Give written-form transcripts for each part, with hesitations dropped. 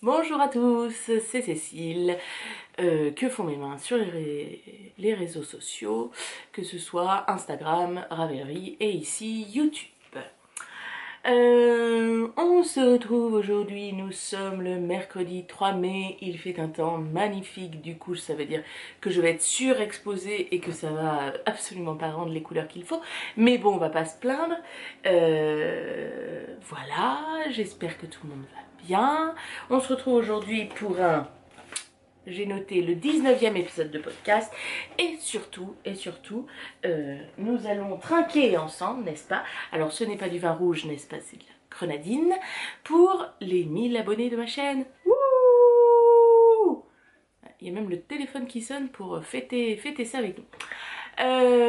Bonjour à tous, c'est Cécile. Que font mes mains sur les réseaux sociaux, que ce soit Instagram, Ravelry et ici YouTube. On se retrouve aujourd'hui, nous sommes le mercredi 3 mai, il fait un temps magnifique, du coup ça veut dire que je vais être surexposée et que ça va absolument pas rendre les couleurs qu'il faut, mais bon on va pas se plaindre. Voilà, j'espère que tout le monde va bien. On se retrouve aujourd'hui pour j'ai noté le 19e épisode de podcast et surtout, nous allons trinquer ensemble, n'est-ce pas? Alors ce n'est pas du vin rouge, n'est-ce pas? C'est de la grenadine pour les 1000 abonnés de ma chaîne. Wouh! Il y a même le téléphone qui sonne pour fêter ça avec nous.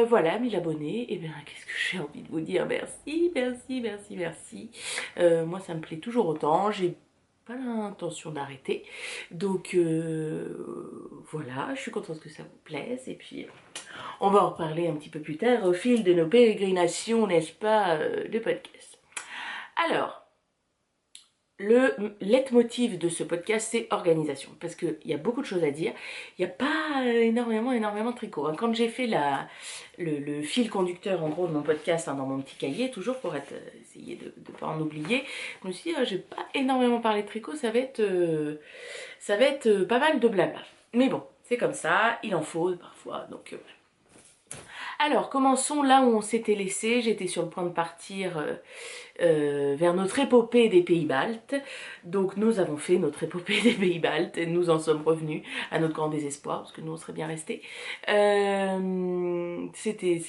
Voilà, 1000 abonnés, et bien qu'est-ce que j'ai envie de vous dire? Merci, merci, merci, merci. Moi ça me plaît toujours autant, j'ai pas l'intention d'arrêter. Donc voilà, je suis contente que ça vous plaise. Et puis on va en reparler un petit peu plus tard au fil de nos pérégrinations, n'est-ce pas, de podcast. Alors, le leitmotiv de ce podcast, c'est organisation. Parce qu'il y a beaucoup de choses à dire. Il n'y a pas énormément de tricot. Quand j'ai fait le fil conducteur, en gros, de mon podcast dans mon petit cahier, toujours pour essayer de ne pas en oublier, je me suis dit, je vais pas énormément parler de tricot, ça va être pas mal de blabla. Mais bon, c'est comme ça, il en faut parfois, donc alors, commençons là où on s'était laissé. J'étais sur le point de partir vers notre épopée des pays baltes. Donc nous avons fait notre épopée des pays baltes et nous en sommes revenus à notre grand désespoir, parce que nous on serait bien restés. C'était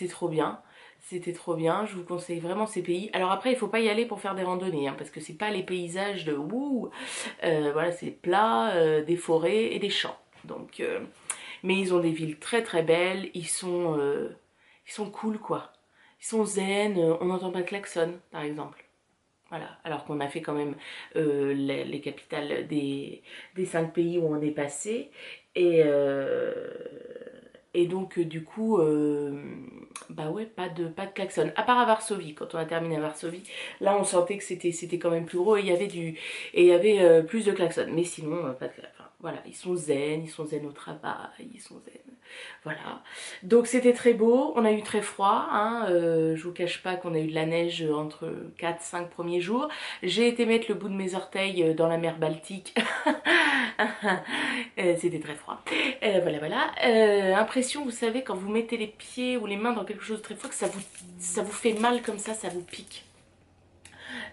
trop bien. C'était trop bien, je vous conseille vraiment ces pays. Alors après, il faut pas y aller pour faire des randonnées, hein, parce que c'est pas les paysages de wouh. Voilà, c'est plat, des forêts et des champs. Donc mais ils ont des villes très très belles, ils sont cool quoi. Ils sont zen, on n'entend pas de klaxon par exemple. Voilà, alors qu'on a fait quand même les capitales des 5 pays où on est passé. Et donc du coup, bah ouais, pas de klaxon. À part à Varsovie, quand on a terminé à Varsovie, là on sentait que c'était quand même plus gros et il y avait plus de klaxon. Mais sinon, pas de klaxon. Enfin, voilà, ils sont zen au travail, ils sont zen. Voilà. Donc c'était très beau, on a eu très froid, hein, je vous cache pas qu'on a eu de la neige entre 4-5 premiers jours. J'ai été mettre le bout de mes orteils dans la mer Baltique. C'était très froid. Voilà, voilà. Impression, vous savez, quand vous mettez les pieds ou les mains dans quelque chose de très froid, que ça vous fait mal comme ça vous pique.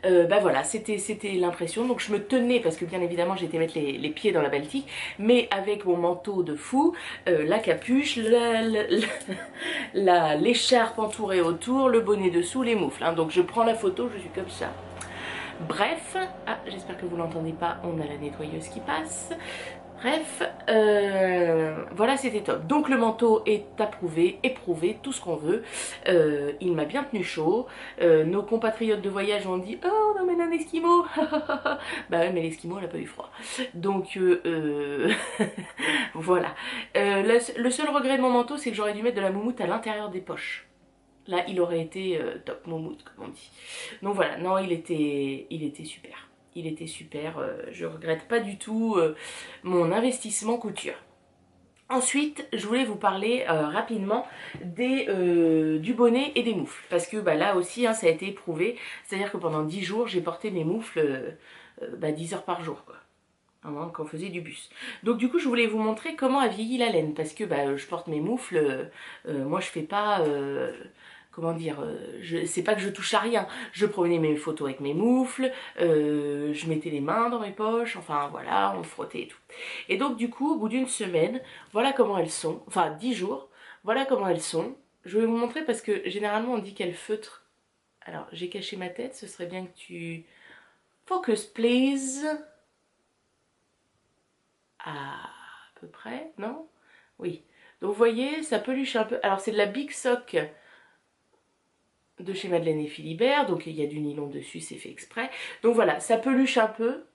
Bah voilà, c'était l'impression. Donc je me tenais, parce que bien évidemment j'étais mettre les pieds dans la Baltique, mais avec mon manteau de fou, la capuche, l'écharpe entourée autour, le bonnet dessous, les moufles. Hein. Donc je prends la photo, je suis comme ça. Bref, j'espère que vous l'entendez pas, on a la nettoyeuse qui passe. Bref, voilà, c'était top. Donc le manteau est approuvé, éprouvé, tout ce qu'on veut. Il m'a bien tenu chaud. Nos compatriotes de voyage ont dit « Oh, on emmène un esquimau !» Bah ouais, mais l'esquimau, elle a pas eu froid. Donc, voilà. Le seul regret de mon manteau, c'est que j'aurais dû mettre de la moumoute à l'intérieur des poches. Là, il aurait été top moumoute, comme on dit. Donc voilà, non, il était super. Il était super, je regrette pas du tout mon investissement couture. Ensuite, je voulais vous parler rapidement du bonnet et des moufles. Parce que bah, là aussi, hein, ça a été éprouvé. C'est-à-dire que pendant 10 jours, j'ai porté mes moufles 10 heures par jour, quoi. Quand on faisait du bus. Donc du coup, je voulais vous montrer comment a vieilli la laine. Parce que bah, je porte mes moufles, moi je fais pas... comment dire, c'est pas que je touche à rien. Je prenais mes photos avec mes moufles, je mettais les mains dans mes poches, enfin voilà, on frottait et tout. Et donc du coup, au bout d'une semaine, voilà comment elles sont, enfin 10 jours, voilà comment elles sont. Je vais vous montrer parce que généralement on dit qu'elles feutrent. Alors j'ai caché ma tête, ce serait bien que tu... Focus please. À peu près, non? Oui. Donc vous voyez, ça peluche un peu. Alors c'est de la Big Sock de chez Madeleine et Philibert, donc il y a du nylon dessus, c'est fait exprès. Donc voilà, ça peluche un peu.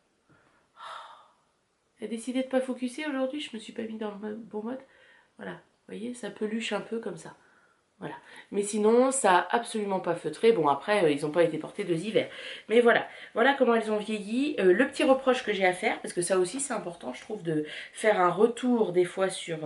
J'ai décidé de pas focuser aujourd'hui, je me suis pas mis dans le bon mode. Voilà, vous voyez, ça peluche un peu comme ça. Voilà. Mais sinon, ça a absolument pas feutré. Bon, après, ils n'ont pas été portés 2 hivers. Mais voilà. Voilà comment elles ont vieilli. Le petit reproche que j'ai à faire, parce que ça aussi, c'est important, je trouve, de faire un retour des fois sur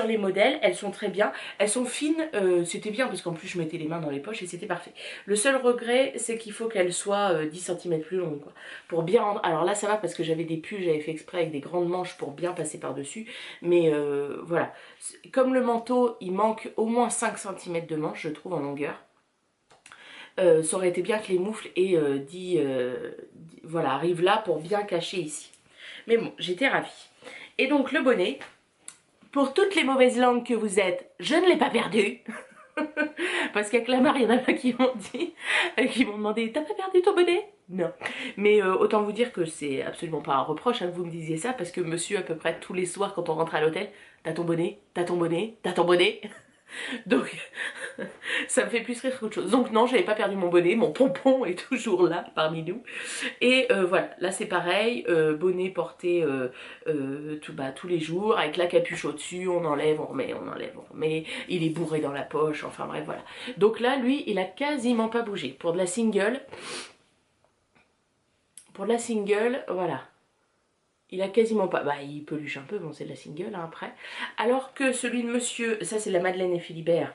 les modèles. Elles sont très bien. Elles sont fines. C'était bien, parce qu'en plus, je mettais les mains dans les poches et c'était parfait. Le seul regret, c'est qu'il faut qu'elles soient 10 cm plus longues, quoi. Pour bien rendre... Alors là, ça va, parce que j'avais des pulls, j'avais fait exprès avec des grandes manches pour bien passer par-dessus. Mais voilà. Comme le manteau, il manque au moins 5 cm de manche, je trouve, en longueur. Ça aurait été bien que les moufles aient voilà, arrivent là pour bien cacher ici. Mais bon, j'étais ravie. Et donc le bonnet, pour toutes les mauvaises langues que vous êtes, je ne l'ai pas perdu. Parce qu'avec la marre, il y en a pas qui m'ont dit, qui m'ont demandé, t'as pas perdu ton bonnet? Non. Mais autant vous dire que c'est absolument pas un reproche que vous me disiez ça, parce que monsieur, à peu près tous les soirs, quand on rentre à l'hôtel, t'as ton bonnet, t'as ton bonnet, t'as ton bonnet. Donc, ça me fait plus rire qu'autre chose. Donc non, j'avais pas perdu mon bonnet, mon pompon est toujours là parmi nous. Et voilà, là c'est pareil, bonnet porté tous les jours, avec la capuche au-dessus, on enlève, on remet, on enlève, on remet, il est bourré dans la poche, enfin bref, voilà. Donc là, lui, il a quasiment pas bougé. Pour de la single, voilà. Il a quasiment pas... Bah, il peluche un peu, bon, c'est de la single, hein, après. Alors que celui de monsieur... Ça, c'est la Madeleine et Philibert.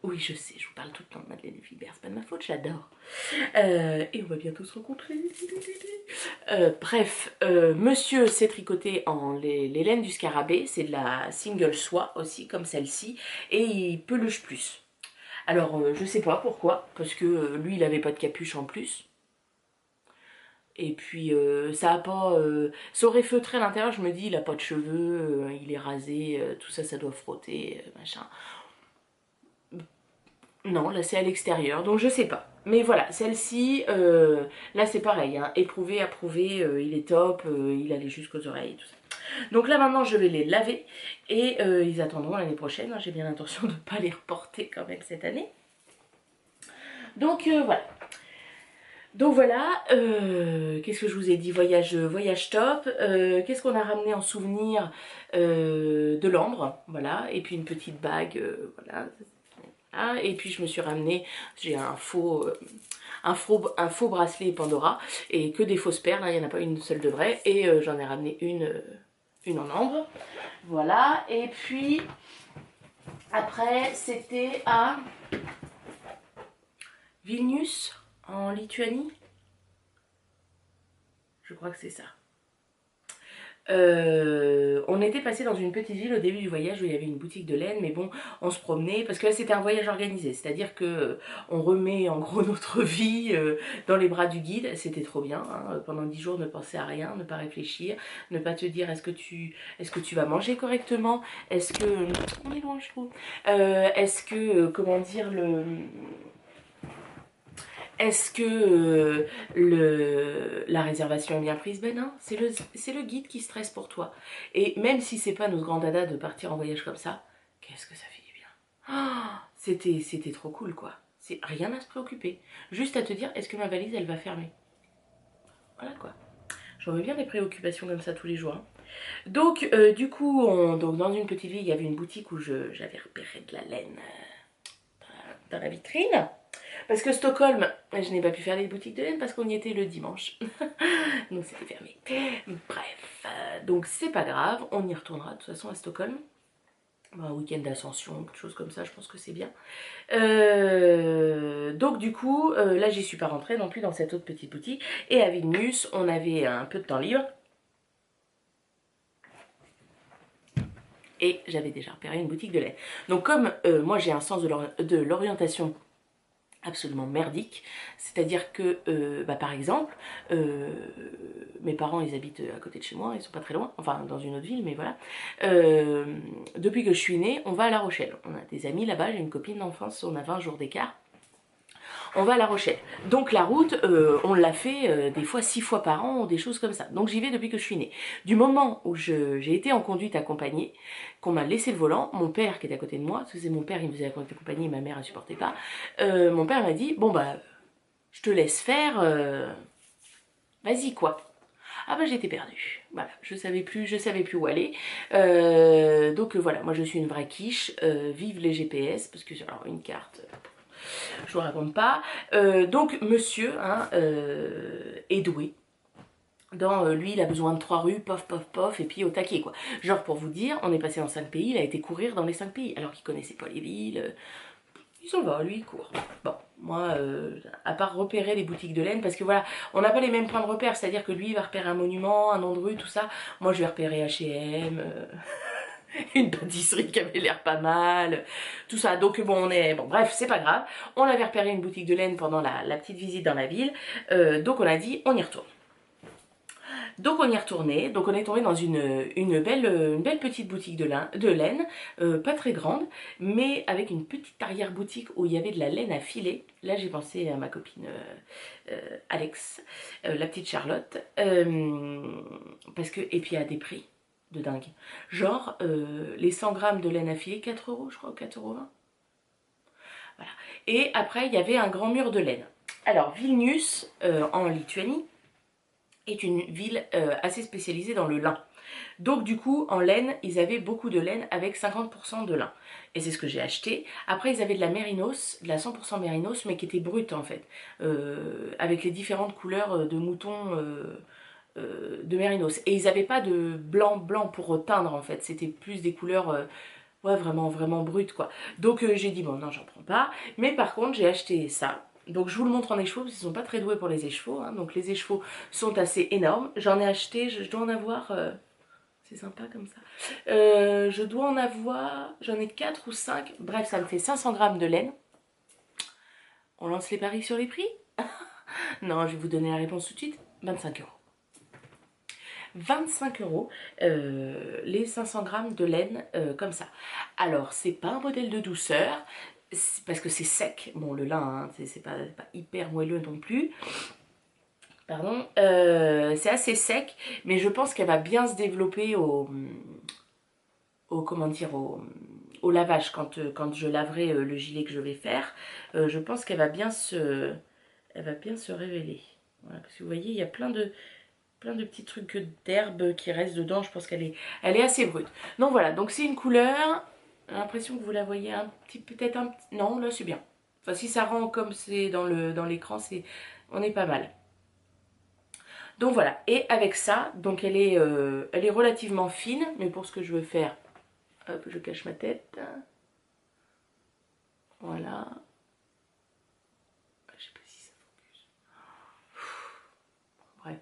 Oui, je sais, je vous parle tout le temps de Madeleine et Philibert. C'est pas de ma faute, j'adore. Et on va bientôt se rencontrer. Bref, monsieur s'est tricoté en les laines du scarabée. C'est de la single soie aussi, comme celle-ci. Et il peluche plus. Alors, je sais pas pourquoi. Parce que lui, il avait pas de capuche en plus. Et puis ça a pas... ça aurait feutré à l'intérieur, je me dis, il a pas de cheveux, il est rasé, tout ça, ça doit frotter, machin. Non, là c'est à l'extérieur, donc je sais pas. Mais voilà, celle-ci, là c'est pareil, hein, éprouvé, approuvé, il est top, il allait jusqu'aux oreilles, tout ça. Donc là maintenant je vais les laver et ils attendront l'année prochaine, hein, j'ai bien l'intention de ne pas les reporter quand même cette année. Donc voilà. Donc voilà, qu'est-ce que je vous ai dit, voyage top, qu'est-ce qu'on a ramené en souvenir de l'ambre, voilà, et puis une petite bague, voilà, et puis je me suis ramené, j'ai un faux bracelet Pandora, et que des fausses perles, hein, il n'y en a pas une seule de vraie, et j'en ai ramené une en ambre, voilà, et puis après c'était à Vilnius, en Lituanie, je crois que c'est ça. On était passé dans une petite ville au début du voyage où il y avait une boutique de laine, mais bon, on se promenait parce que là c'était un voyage organisé, c'est-à-dire que on remet en gros notre vie dans les bras du guide. C'était trop bien, hein. Pendant 10 jours ne penser à rien, ne pas réfléchir, ne pas te dire est-ce que tu vas manger correctement, est-ce que on est loin je trouve, est-ce que comment dire est-ce que la réservation est bien prise? Ben non, c'est le guide qui stresse pour toi. Et même si c'est pas notre grand dada de partir en voyage comme ça, qu'est-ce que ça fait du bien. Oh, c'était trop cool quoi. C'est rien à se préoccuper. Juste à te dire, est-ce que ma valise elle va fermer? Voilà quoi. J'en veux bien des préoccupations comme ça tous les jours. Hein. Donc du coup, donc, dans une petite ville, il y avait une boutique où j'avais repéré de la laine dans la vitrine. Parce que Stockholm, je n'ai pas pu faire les boutiques de laine parce qu'on y était le dimanche. Donc c'était fermé. Bref, donc c'est pas grave, on y retournera de toute façon à Stockholm. Un week-end d'ascension, quelque chose comme ça, je pense que c'est bien. Donc du coup, là j'y suis pas rentrée non plus dans cette autre petite boutique. Et à Vilnius, on avait un peu de temps libre. Et j'avais déjà repéré une boutique de laine. Donc comme moi j'ai un sens de l'orientation absolument merdique, c'est-à-dire que par exemple mes parents ils habitent à côté de chez moi, ils sont pas très loin, enfin dans une autre ville mais voilà, depuis que je suis née on va à La Rochelle, on a des amis là-bas, j'ai une copine d'enfance, on a 20 jours d'écart, on va à La Rochelle, donc la route on l'a fait des fois 6 fois par an ou des choses comme ça, donc j'y vais depuis que je suis née. Du moment où j'ai été en conduite accompagnée, qu'on m'a laissé le volant, mon père qui était à côté de moi, parce que c'est mon père qui me faisait la conduite accompagnée, ma mère elle supportait pas, mon père m'a dit bon bah je te laisse faire, vas-y quoi. Ah bah j'étais perdue. Voilà, je savais plus où aller. Donc voilà, moi je suis une vraie quiche. Vive les GPS, parce que alors une carte, je vous raconte pas. Donc monsieur hein, est doué. Lui il a besoin de 3 rues, pof pof pof, et puis au taquet quoi. Genre pour vous dire, on est passé dans 5 pays, il a été courir dans les 5 pays, alors qu'il connaissait pas les villes. Il s'en va, lui il court. Bon, moi, à part repérer les boutiques de laine, parce que voilà, on n'a pas les mêmes points de repère, c'est-à-dire que lui il va repérer un monument, un nom de rue, tout ça. Moi je vais repérer H&M, une pâtisserie qui avait l'air pas mal, tout ça. Donc bon, bref, c'est pas grave. On avait repéré une boutique de laine pendant la petite visite dans la ville, donc on a dit on y retourne. Donc on y est retourné, donc on est tombé dans une belle petite boutique de laine, pas très grande, mais avec une petite arrière-boutique où il y avait de la laine à filer. Là j'ai pensé à ma copine Alex, la petite Charlotte, parce que, et puis à des prix de dingue. Genre les 100 grammes de laine à filer, 4 euros je crois, 4,20 €. Voilà. Et après il y avait un grand mur de laine. Alors Vilnius, en Lituanie, est une ville assez spécialisée dans le lin. Donc du coup, en laine, ils avaient beaucoup de laine avec 50% de lin. Et c'est ce que j'ai acheté. Après, ils avaient de la mérinos, de la 100% mérinos, mais qui était brute en fait. Avec les différentes couleurs de moutons de mérinos. Et ils n'avaient pas de blanc pour teindre en fait. C'était plus des couleurs... ouais, vraiment brutes quoi. Donc j'ai dit, bon non, j'en prends pas. Mais par contre, j'ai acheté ça. Donc je vous le montre en écheveau parce qu'ils sont pas très doués pour les écheveaux. Hein. Donc les écheveaux sont assez énormes. J'en ai acheté, je dois en avoir... c'est sympa comme ça. Je dois en avoir... J'en ai 4 ou 5. Bref, ça me fait 500 grammes de laine. On lance les paris sur les prix? Non, je vais vous donner la réponse tout de suite. 25 €. 25 € les 500 grammes de laine comme ça. Alors, c'est pas un modèle de douceur, parce que c'est sec. Bon, le lin, hein, c'est pas hyper moelleux non plus. Pardon. C'est assez sec, mais je pense qu'elle va bien se développer comment dire, au lavage quand je laverai le gilet que je vais faire. Je pense qu'elle va bien se révéler. Voilà, parce que vous voyez, il y a plein de petits trucs d'herbe qui restent dedans. Je pense qu'elle est assez brute. Donc voilà, donc c'est une couleur. J'ai l'impression que vous la voyez un petit, peut-être un petit... Non, là c'est bien. Enfin, si ça rend comme c'est dans l'écran, on est pas mal. Donc voilà, et avec ça, donc elle est relativement fine, mais pour ce que je veux faire, hop, je cache ma tête. Voilà. Je sais pas si ça focus. Bref.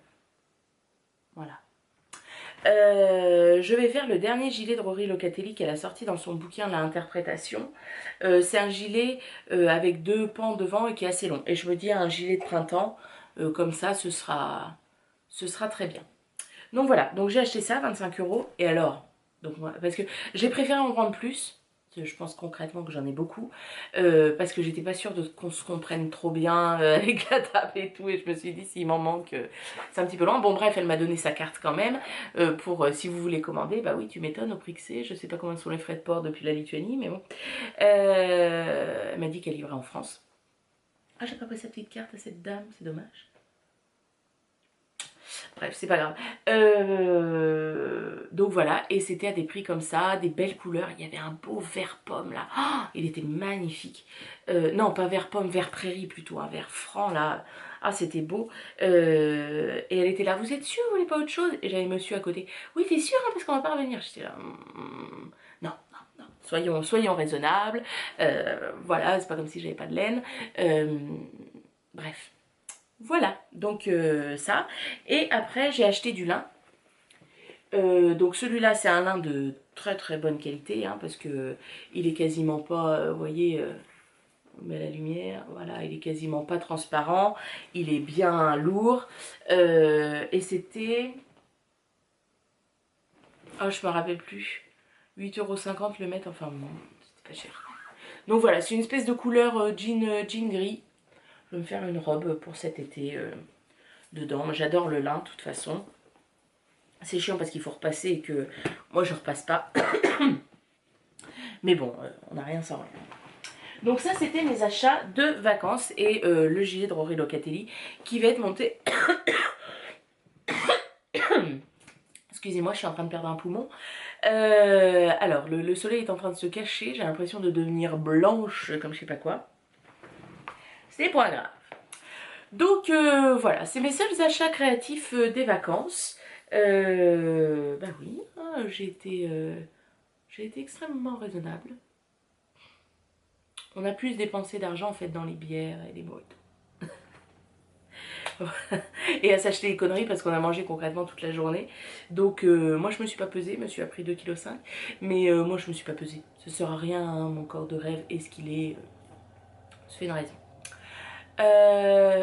Voilà. Je vais faire le dernier gilet de Rory Locatelli qu'elle a sorti dans son bouquin La Interprétation. C'est un gilet avec 2 pans devant et qui est assez long. Et je me dis un gilet de printemps, comme ça, ce sera très bien. Donc voilà, donc j'ai acheté ça, 25 €. Et alors, donc, parce que j'ai préféré en prendre plus. Je pense concrètement que j'en ai beaucoup. Parce que j'étais pas sûre qu'on se comprenne trop bien avec la table et tout. Et je me suis dit, s'il m'en manque, c'est un petit peu loin. Bon, bref, elle m'a donné sa carte quand même. Pour si vous voulez commander, bah oui, tu m'étonnes au prix que c'est. Je sais pas combien sont les frais de port depuis la Lituanie, mais bon. Elle m'a dit qu'elle livrait en France. Ah, j'ai pas pris sa petite carte à cette dame, c'est dommage. Bref, c'est pas grave. Donc voilà, et c'était à des prix comme ça, des belles couleurs. Il y avait un beau vert pomme là. Oh, il était magnifique. Non, pas vert pomme, vert prairie plutôt, un vert franc là. Ah, c'était beau. Et elle était là, vous êtes sûre, vous voulez pas autre chose? Et j'avais monsieur à côté. Oui, t'es sûre, hein, parce qu'on va pas revenir. J'étais là. Non. Soyons raisonnables. Voilà, c'est pas comme si j'avais pas de laine. Bref. Voilà, donc ça. Et après, j'ai acheté du lin. Donc celui-là, c'est un lin de très bonne qualité, hein, parce que il est quasiment pas, vous voyez, on met la lumière, voilà, il est quasiment pas transparent. Il est bien lourd. Et c'était... Oh, je me rappelle plus. 8,50 € le mètre, enfin bon, c'était pas cher. Donc voilà, c'est une espèce de couleur jean gris. Je vais me faire une robe pour cet été dedans. J'adore le lin de toute façon. C'est chiant parce qu'il faut repasser et que moi je repasse pas. Mais bon, on n'a rien sans rien. Donc ça c'était mes achats de vacances et le gilet de Rory Locatelli qui va être monté Excusez-moi, je suis en train de perdre un poumon. Alors, le soleil est en train de se cacher. J'ai l'impression de devenir blanche comme je sais pas quoi. C'est pas grave. Donc, voilà, c'est mes seuls achats créatifs des vacances. Bah oui, hein, j'ai été extrêmement raisonnable. On a plus dépensé d'argent en fait dans les bières et les mojitos. Et à s'acheter des conneries parce qu'on a mangé concrètement toute la journée. Donc moi je me suis pas pesée, monsieur a pris 2,5 kg. Mais moi je me suis pas pesée. Ça sert à rien, hein, mon corps de rêve est ce qu'il est. Ça fait une raison.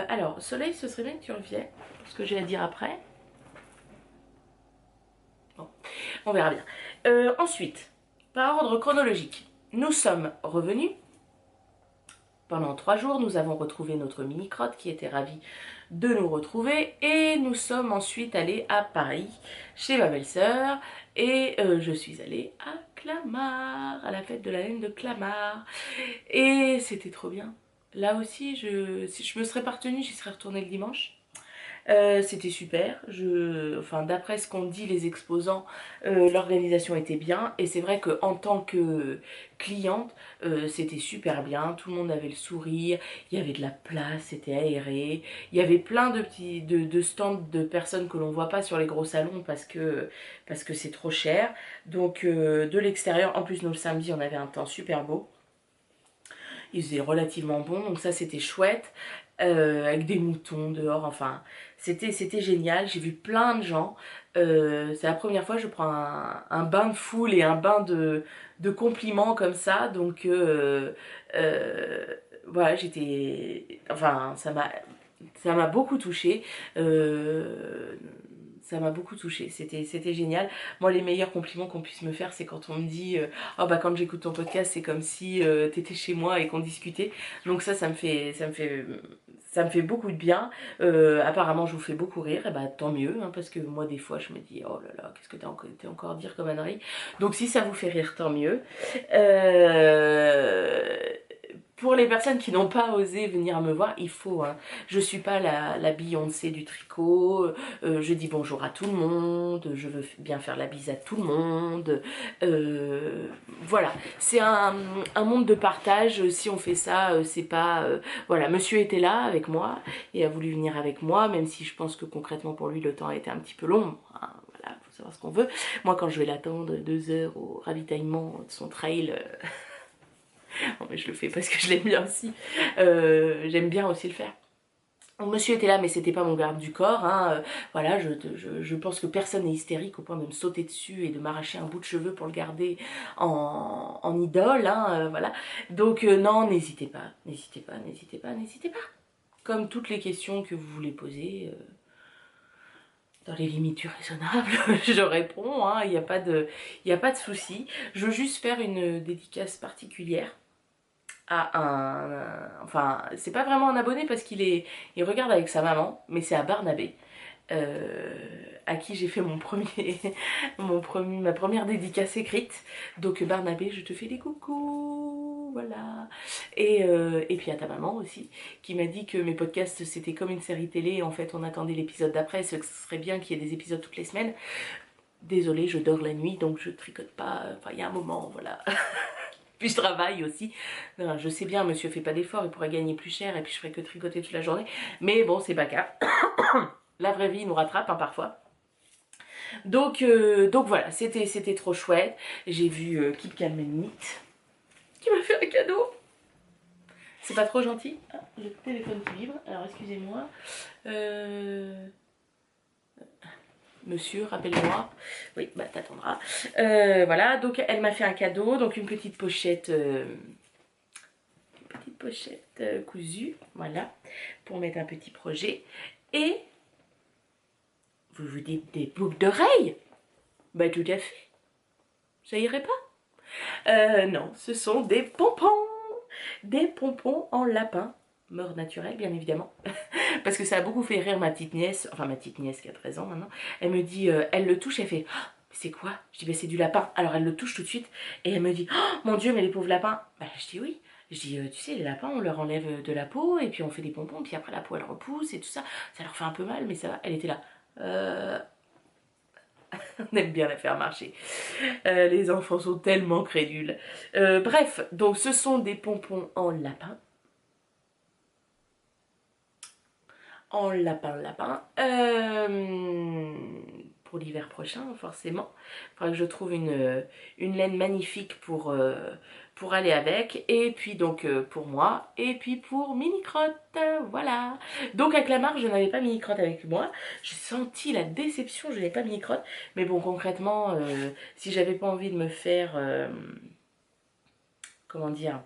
Alors, Soleil, ce serait bien que tu reviennes. Ce que j'ai à dire après. Bon, on verra bien. Ensuite, par ordre chronologique, nous sommes revenus. Pendant 3 jours, nous avons retrouvé notre mini-crotte qui était ravie de nous retrouver et nous sommes ensuite allés à Paris chez ma belle-sœur et je suis allée à Clamart, à la fête de la laine de Clamart et c'était trop bien. Là aussi, si je me serais pas retenue, j'y serais retournée le dimanche. C'était super, enfin, d'après ce qu'ont dit les exposants, l'organisation était bien et c'est vrai qu'en tant que cliente, c'était super bien, tout le monde avait le sourire, il y avait de la place, c'était aéré, il y avait plein de petits de stands de personnes que l'on voit pas sur les gros salons parce que c'est trop cher, donc de l'extérieur, en plus nous le samedi on avait un temps super beau. Il faisait relativement bon, donc ça c'était chouette, avec des moutons dehors, enfin c'était génial, j'ai vu plein de gens, c'est la première fois que je prends un bain de foule et un bain de compliments comme ça, donc voilà, enfin ça m'a beaucoup touchée, ça m'a beaucoup touchée, c'était génial. Moi les meilleurs compliments qu'on puisse me faire c'est quand on me dit oh bah quand j'écoute ton podcast c'est comme si t'étais chez moi et qu'on discutait, donc ça me fait beaucoup de bien. Apparemment je vous fais beaucoup rire, et bah tant mieux, hein, parce que moi des fois je me dis oh là là qu'est-ce que t'es encore à dire comme ânerie, donc si ça vous fait rire tant mieux. Pour les personnes qui n'ont pas osé venir me voir, il faut, hein. Je suis pas la Beyoncé du tricot, je dis bonjour à tout le monde, je veux bien faire la bise à tout le monde, voilà, c'est un monde de partage. Si on fait ça, c'est pas, voilà, monsieur était là avec moi et a voulu venir avec moi, même si je pense que concrètement pour lui le temps a été un petit peu long, hein, voilà, faut savoir ce qu'on veut. Moi quand je vais l'attendre 2 heures au ravitaillement de son trail, bon, mais je le fais parce que je l'aime bien aussi. J'aime bien aussi le faire. Donc, monsieur était là, mais c'était pas mon garde du corps, hein. Voilà, je pense que personne n'est hystérique au point de me sauter dessus et de m'arracher un bout de cheveux pour le garder en idole, hein, voilà. Donc non, n'hésitez pas, n'hésitez pas, n'hésitez pas, n'hésitez pas. Comme toutes les questions que vous voulez poser, dans les limites du raisonnable, je réponds, hein, il n'y a pas de souci. Je veux juste faire une dédicace particulière à enfin c'est pas vraiment un abonné parce il regarde avec sa maman, mais c'est à Barnabé, à qui j'ai fait ma première dédicace écrite. Donc Barnabé, je te fais des coucous, voilà. Et puis à ta maman aussi, qui m'a dit que mes podcasts c'était comme une série télé, en fait on attendait l'épisode d'après, ce serait bien qu'il y ait des épisodes toutes les semaines. Désolée, je dors la nuit donc je tricote pas, enfin il y a un moment, voilà. Puis je travaille aussi. Non, je sais bien, monsieur fait pas d'efforts, il pourrait gagner plus cher et puis je ferais que tricoter toute la journée. Mais bon, c'est pas grave. La vraie vie nous rattrape, hein, parfois. Donc voilà, c'était trop chouette. J'ai vu Keep Calm and Neat, qui m'a fait un cadeau. C'est pas trop gentil. Ah, le téléphone qui vibre, alors excusez-moi. Monsieur, rappelle-moi. Oui, bah t'attendras. Voilà, donc elle m'a fait un cadeau, donc une petite pochette... cousue, voilà, pour mettre un petit projet. Et vous vous dites des boucles d'oreilles? Bah tout à fait. Ça irait pas? Non, ce sont des pompons. Des pompons en lapin. Mort naturelle, bien évidemment. Parce que ça a beaucoup fait rire ma petite nièce, enfin ma petite nièce qui a 13 ans maintenant. Elle me dit, elle le touche, elle fait oh, c'est quoi? Je dis, bah c'est du lapin. Alors elle le touche tout de suite et elle me dit, oh mon Dieu, mais les pauvres lapins. Bah je dis oui. Je dis, tu sais, les lapins, on leur enlève de la peau et puis on fait des pompons, puis après la peau elle repousse et tout ça. Ça leur fait un peu mal, mais ça va. Elle était là. On aime bien la faire marcher. Les enfants sont tellement crédules. Bref, donc ce sont des pompons en lapin. Lapin. Pour l'hiver prochain, forcément. Il faudra que je trouve une laine magnifique pour aller avec. Et puis donc pour moi. Et puis pour Mini-Crotte. Voilà. Donc à Clamart, je n'avais pas Mini-Crotte avec moi. J'ai senti la déception, je n'avais pas Mini-Crotte. Mais bon, concrètement, si j'avais pas envie de me faire... comment dire,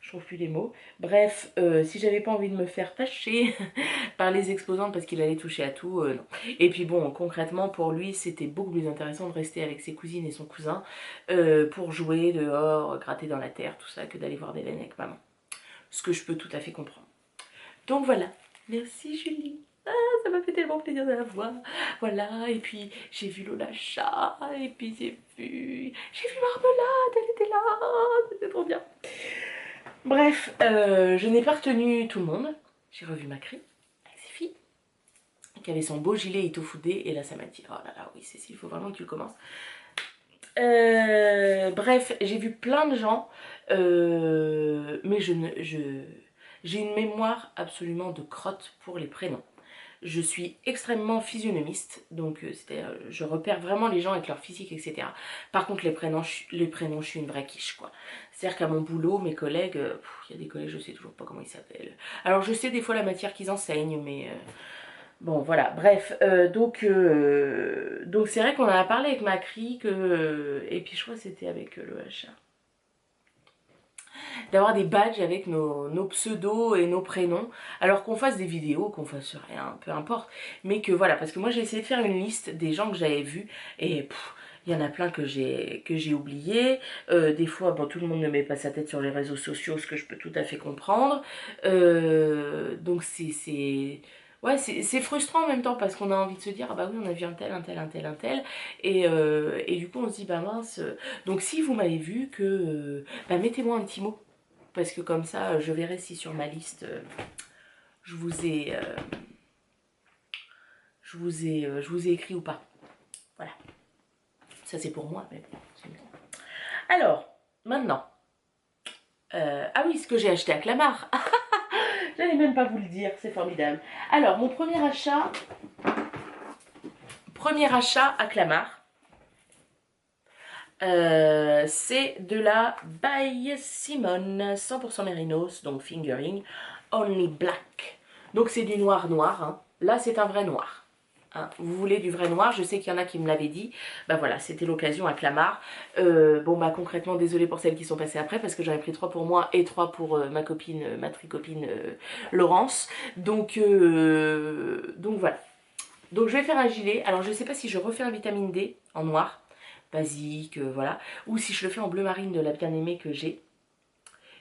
je trouve plus les mots. Bref, si j'avais pas envie de me faire tâcher par les exposantes parce qu'il allait toucher à tout, non. Et puis bon, concrètement, pour lui, c'était beaucoup plus intéressant de rester avec ses cousines et son cousin pour jouer dehors, gratter dans la terre, tout ça, que d'aller voir des laines avec maman. Ce que je peux tout à fait comprendre. Donc voilà. Merci Julie. Ah, ça m'a fait tellement plaisir de la voir. Voilà, et puis j'ai vu Lola Chat, et puis j'ai vu Marmelade, elle était là, c'était trop bien. Bref, je n'ai pas retenu tout le monde. J'ai revu Macri avec ses filles, qui avait son beau gilet étouffoudé, et là ça m'a dit, oh là là, oui Cécile, il faut vraiment que tu le commences. Bref, j'ai vu plein de gens, mais j'ai une mémoire absolument de crotte pour les prénoms. Je suis extrêmement physionomiste, donc c'est-à-dire je repère vraiment les gens avec leur physique, etc. Par contre, les prénoms, je suis une vraie quiche, quoi. C'est-à-dire qu'à mon boulot, mes collègues, il y a des collègues, je sais toujours pas comment ils s'appellent. Alors, je sais des fois la matière qu'ils enseignent, mais bon, voilà. Bref, donc c'est vrai qu'on en a parlé avec Macri, et puis je crois que c'était avec le HA. D'avoir des badges avec nos pseudos et nos prénoms, alors qu'on fasse des vidéos, qu'on fasse rien, peu importe, mais que voilà, parce que moi j'ai essayé de faire une liste des gens que j'avais vus, et il y en a plein que j'ai oublié. Des fois, bon, tout le monde ne met pas sa tête sur les réseaux sociaux, ce que je peux tout à fait comprendre, donc ouais, c'est frustrant en même temps parce qu'on a envie de se dire ah bah oui on a vu un tel et du coup on se dit bah mince, donc si vous m'avez vu que bah mettez-moi un petit mot parce que comme ça je verrai si sur ma liste je vous ai je vous ai écrit ou pas. Voilà, ça c'est pour moi mais bon. Alors maintenant ah oui, ce que j'ai acheté à Clamart. J'allais même pas vous le dire, c'est formidable. Alors mon premier achat à Clamart, c'est de la By Simone 100% Mérinos, donc fingering, only black. Donc c'est du noir noir, hein. Là c'est un vrai noir. Hein. Vous voulez du vrai noir, je sais qu'il y en a qui me l'avaient dit. Bah voilà, c'était l'occasion à Clamart. Bon bah concrètement, désolée pour celles qui sont passées après parce que j'en ai pris 3 pour moi et 3 pour ma copine, ma tricopine Laurence. Donc voilà. Donc je vais faire un gilet. Alors je ne sais pas si je refais un vitamine D en noir, basique, voilà. Ou si je le fais en bleu marine de la bien-aimée que j'ai.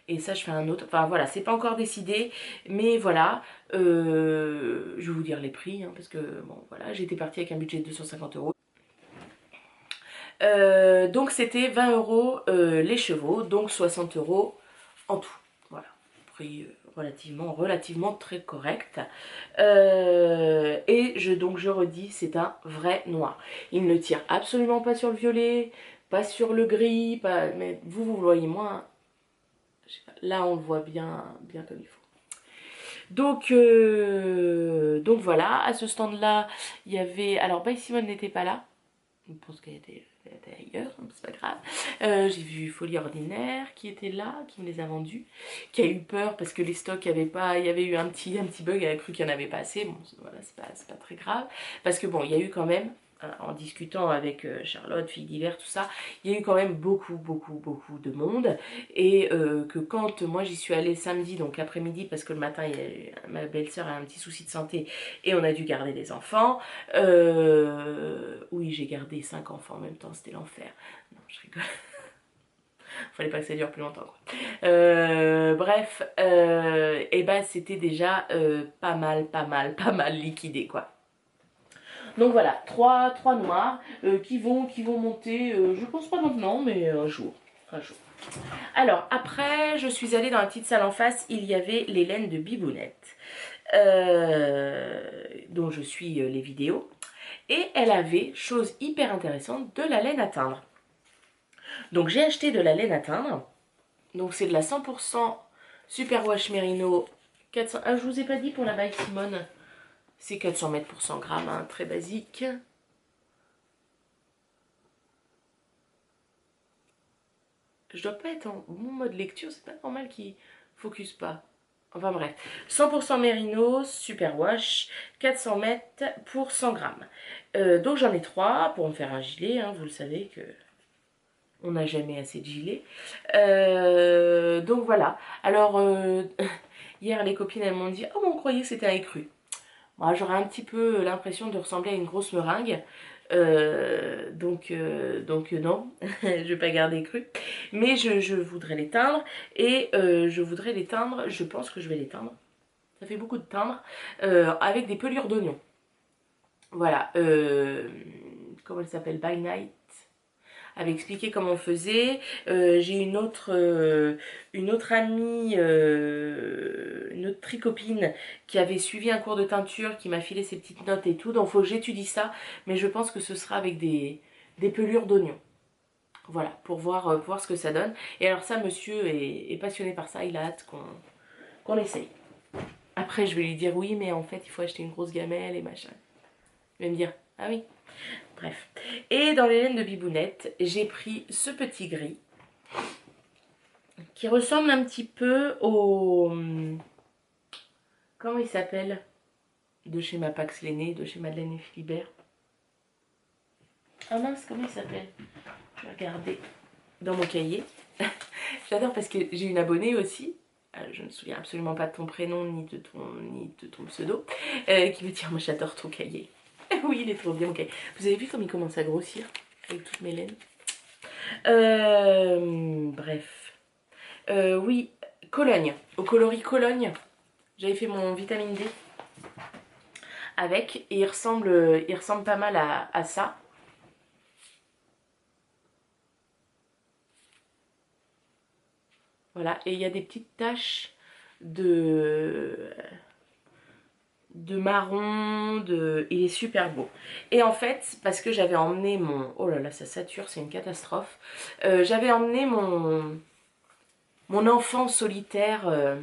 Et ça je fais un autre. Enfin voilà, c'est pas encore décidé. Mais voilà. Je vais vous dire les prix. Hein, parce que bon voilà, j'étais partie avec un budget de 250 €. Donc c'était 20 € les chevaux. Donc 60 € en tout. Voilà. Prix relativement très correct. Et donc je redis, c'est un vrai noir. Il ne tire absolument pas sur le violet, pas sur le gris, mais vous le voyez moins. Je sais pas, là on le voit bien comme il faut. Donc voilà, à ce stand là, il y avait. Alors By Simone n'était pas là. Je pense qu'elle était ailleurs, donc c'est pas grave. J'ai vu Folie Ordinaire qui était là, qui me les a vendus, qui a eu peur parce que les stocks, il y avait eu un petit bug, elle a cru qu'il n'y en avait pas assez. Bon, voilà, c'est pas très grave. Parce que bon, il y a eu quand même, en discutant avec Charlotte, Fille d'hiver, tout ça, il y a eu quand même beaucoup de monde. Et que quand moi j'y suis allée samedi, donc l'après-midi, parce que le matin, ma belle-sœur a un petit souci de santé et on a dû garder les enfants. Oui, j'ai gardé 5 enfants en même temps, c'était l'enfer. Non, je rigole. Fallait pas que ça dure plus longtemps, quoi. Bref, et ben c'était déjà pas mal liquidé, quoi. Donc voilà, 3 noirs qui vont monter, je pense pas maintenant, mais un jour. Alors après, je suis allée dans la petite salle en face, il y avait les laines de Bibounette. dont je suis les vidéos. Et elle avait, chose hyper intéressante, de la laine à teindre. Donc j'ai acheté de la laine à teindre. Donc c'est de la 100% Superwash Merino 400. Ah, je vous ai pas dit pour la by Simone. C'est 400 mètres pour 100 grammes, hein, très basique. Je dois pas être en bon mode lecture, c'est pas normal qu'il focus pas. Enfin bref, 100% Merino, Superwash, 400 mètres pour 100 grammes. Donc j'en ai 3 pour me faire un gilet, hein, vous le savez que on n'a jamais assez de gilets. Donc voilà, alors hier les copines elles m'ont dit « Oh, on croyait que c'était un écru ». Moi j'aurais un petit peu l'impression de ressembler à une grosse meringue. Donc non, je vais pas garder cru. Mais je voudrais les teindre. Et je voudrais les teindre, je pense que je vais les teindre. Ça fait beaucoup de teindre. Avec des pelures d'oignon. Voilà. Comment elle s'appelle? By Night. Avait expliqué comment on faisait. J'ai une autre amie, une autre tricopine qui avait suivi un cours de teinture, qui m'a filé ses petites notes et tout. Donc il faut que j'étudie ça, mais je pense que ce sera avec des pelures d'oignon. Voilà, pour voir ce que ça donne. Et alors ça, monsieur est passionné par ça, il a hâte qu'on essaye. Après, je vais lui dire oui, mais en fait, il faut acheter une grosse gamelle et machin. Il va me dire, ah oui. Bref. Et dans les laines de Bibounette, j'ai pris ce petit gris qui ressemble un petit peu au... Comment il s'appelle? De chez Mapax L'aîné, de chez Madeleine et Philibert. Ah mince, comment il s'appelle? Je vais regarder dans mon cahier. J'adore parce que j'ai une abonnée aussi. Je ne me souviens absolument pas de ton prénom ni de ton pseudo. Qui me dit, moi j'adore ton cahier. Oui, il est trop bien mon cahier. Vous avez vu comme il commence à grossir avec toutes mes laines. Bref. Oui, Cologne. Au coloris Cologne. J'avais fait mon vitamine D avec. Et il ressemble pas mal à ça. Voilà. Et il y a des petites taches de marron, il est super beau. Et en fait, parce que j'avais emmené mon... Oh là là, ça sature, c'est une catastrophe. J'avais emmené mon enfant solitaire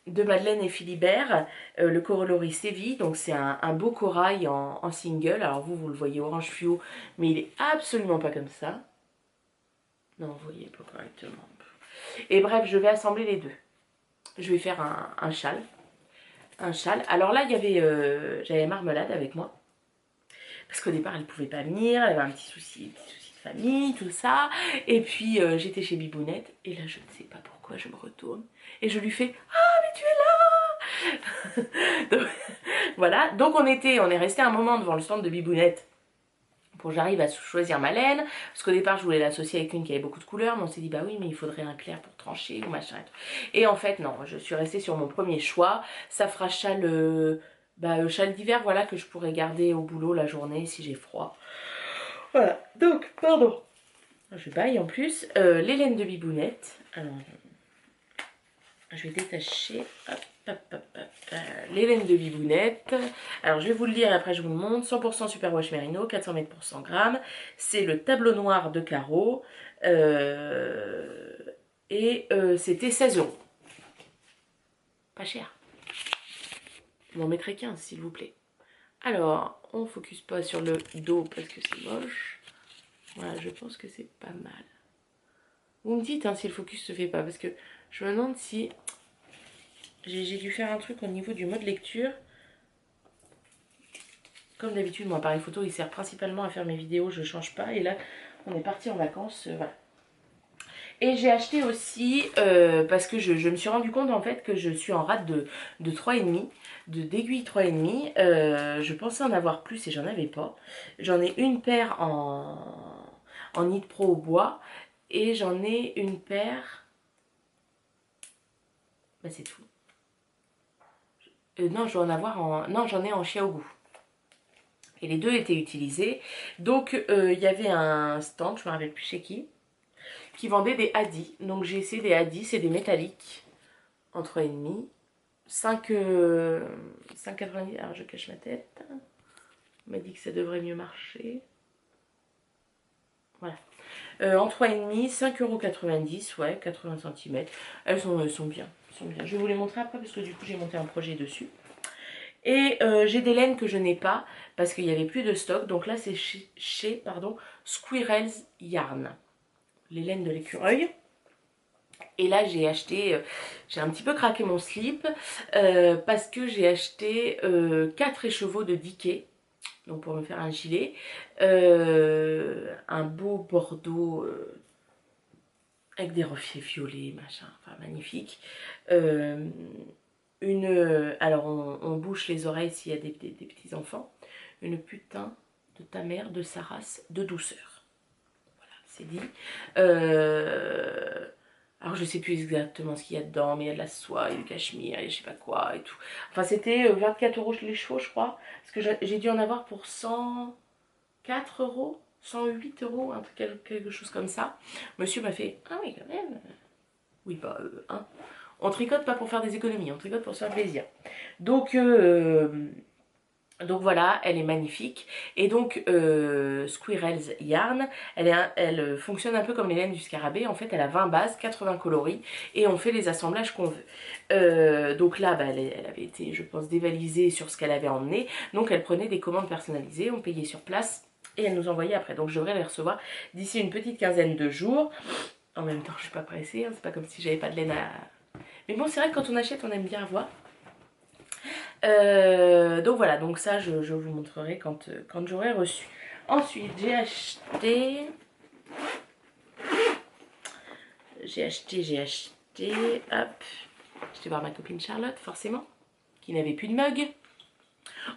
de Madeleine et Philibert, le coloris Séville. Donc c'est un beau corail en single. Alors vous le voyez orange fluo, mais il est absolument pas comme ça. Non, vous voyez pas correctement. Et bref, je vais assembler les deux. Je vais faire un châle. Alors là, il y avait, j'avais Marmelade avec moi. Parce qu'au départ, elle ne pouvait pas venir. Elle avait un petit souci de famille, tout ça. Et puis, j'étais chez Bibounette. Et là, je ne sais pas pourquoi, je me retourne. Et je lui fais « Ah, mais tu es là !» Donc, voilà. Donc, on est resté un moment devant le stand de Bibounette pour que j'arrive à choisir ma laine, parce qu'au départ je voulais l'associer avec une qui avait beaucoup de couleurs, mais on s'est dit bah oui mais il faudrait un clair pour trancher ou machin et en fait non, je suis restée sur mon premier choix. Ça fera châle châle d'hiver, voilà, que je pourrais garder au boulot la journée si j'ai froid. Voilà, donc pardon, je baille en plus. Les laines de Bibounette, alors je vais détacher, hop, les laines de Bibounette. Alors je vais vous le lire et après je vous le montre. 100% Superwash Merino, 400 mètres pour 100 grammes. C'est le tableau noir de carreau. C'était 16 €. Pas cher. Vous m'en mettrez 15 s'il vous plaît. Alors, on ne focus pas sur le dos parce que c'est moche. Voilà, je pense que c'est pas mal. Vous me dites hein, si le focus se fait pas, parce que je me demande si j'ai dû faire un truc au niveau du mode lecture. Comme d'habitude, mon appareil photo il sert principalement à faire mes vidéos, je ne change pas. Et là, on est parti en vacances, voilà. Et j'ai acheté aussi, parce que je me suis rendu compte en fait que je suis en rate de 3,5, d'aiguilles 3,5. Je pensais en avoir plus et j'en avais pas. J'en ai une paire en Knit Pro au bois et j'en ai une paire, bah c'est tout. Non, je dois en avoir non, j'en ai en Xiaogu. Et les deux étaient utilisés. Donc il y avait un stand, je me rappelle plus chez qui vendait des hadis. Donc j'ai essayé des hadis, c'est des métalliques en 3,5. 5,90. Alors je cache ma tête. On m'a dit que ça devrait mieux marcher. Voilà. En 3,5, 5,90 €, ouais, 80 cm. Elles sont bien. Je vais vous les montrer après parce que du coup j'ai monté un projet dessus. Et j'ai des laines que je n'ai pas parce qu'il n'y avait plus de stock. Donc là c'est chez Squirrels Yarn. Les laines de l'écureuil. Et là j'ai acheté, j'ai un petit peu craqué mon slip parce que j'ai acheté 4 écheveaux de Dickey. Donc pour me faire un gilet. Un beau bordeaux avec des reflets violets, machin, enfin magnifique. Alors on bouche les oreilles s'il y a des petits enfants. Une putain de ta mère, de sa race, de douceur. Voilà, c'est dit. Alors je sais plus exactement ce qu'il y a dedans, mais il y a de la soie, et du cachemire, et je sais pas quoi et tout. Enfin c'était 24 € les chevaux je crois. Parce que j'ai dû en avoir pour 104 €, 108 €, un truc, quelque chose comme ça. Monsieur m'a fait, ah oui quand même. Oui bah hein. On tricote pas pour faire des économies, on tricote pour se faire plaisir. Donc voilà, elle est magnifique. Et donc Squirrels Yarn, elle fonctionne un peu comme les laines du scarabée. En fait, elle a 20 bases, 80 coloris et on fait les assemblages qu'on veut. Donc là, bah, elle avait été, je pense, dévalisée sur ce qu'elle avait emmené. Donc elle prenait des commandes personnalisées, on payait sur place et elle nous envoyait après. Donc je devrais les recevoir d'ici une petite quinzaine de jours. En même temps, je suis pas pressée, hein, c'est pas comme si j'avais pas de laine à... Mais bon, c'est vrai que quand on achète, on aime bien avoir. Donc voilà, donc ça je vous montrerai quand j'aurai reçu. Ensuite j'ai acheté, hop, j'étais voir ma copine Charlotte forcément, qui n'avait plus de mug.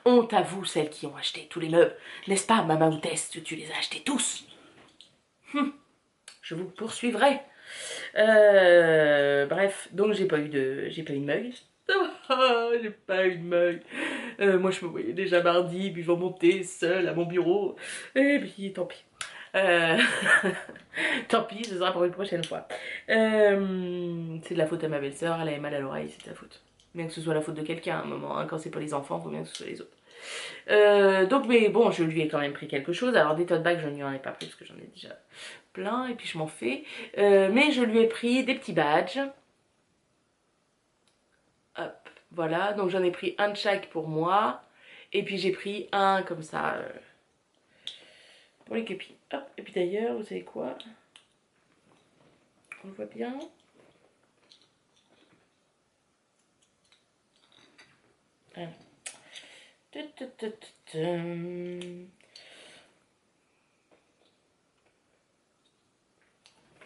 Honte à vous celles qui ont acheté tous les meubles, n'est-ce pas Mama Houtesse, tu les as achetés tous. Je vous poursuivrai. Bref, donc j'ai pas eu de mug. J'ai pas eu de mug. Moi je me voyais déjà mardi buvant mon thé seule à mon bureau. Et puis tant pis. Tant pis, ce sera pour une prochaine fois. C'est de la faute à ma belle-sœur, elle avait mal à l'oreille, c'est de la faute. Bien que ce soit la faute de quelqu'un à un moment, hein. Quand c'est pas les enfants, faut bien que ce soit les autres. Donc mais bon, je lui ai quand même pris quelque chose. Alors des tote bags, je ne lui en ai pas pris parce que j'en ai déjà plein et puis je m'en fais. Mais je lui ai pris des petits badges. Hop, voilà, donc j'en ai pris un de chaque pour moi. Et puis j'ai pris un comme ça pour les copines. Hop, et puis d'ailleurs, vous savez quoi? On le voit bien. Alors.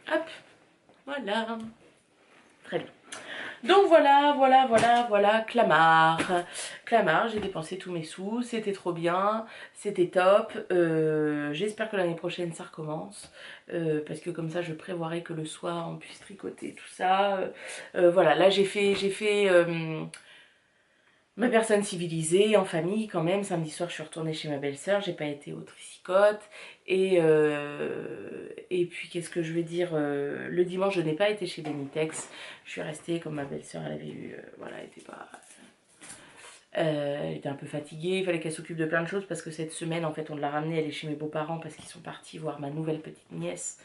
Hop, voilà. Très bien. Donc voilà, Clamart, j'ai dépensé tous mes sous, c'était trop bien, c'était top. J'espère que l'année prochaine ça recommence, parce que comme ça je prévoirai que le soir on puisse tricoter tout ça. Voilà, là j'ai fait ma personne civilisée, en famille quand même. Samedi soir je suis retournée chez ma belle-sœur, j'ai pas été au tricycote. Et puis qu'est-ce que je veux dire, le dimanche je n'ai pas été chez Benitex. Je suis restée comme ma belle-sœur, elle avait eu, voilà, elle était un peu fatiguée, il fallait qu'elle s'occupe de plein de choses parce que cette semaine en fait on l'a ramenée, elle est chez mes beaux-parents parce qu'ils sont partis voir ma nouvelle petite nièce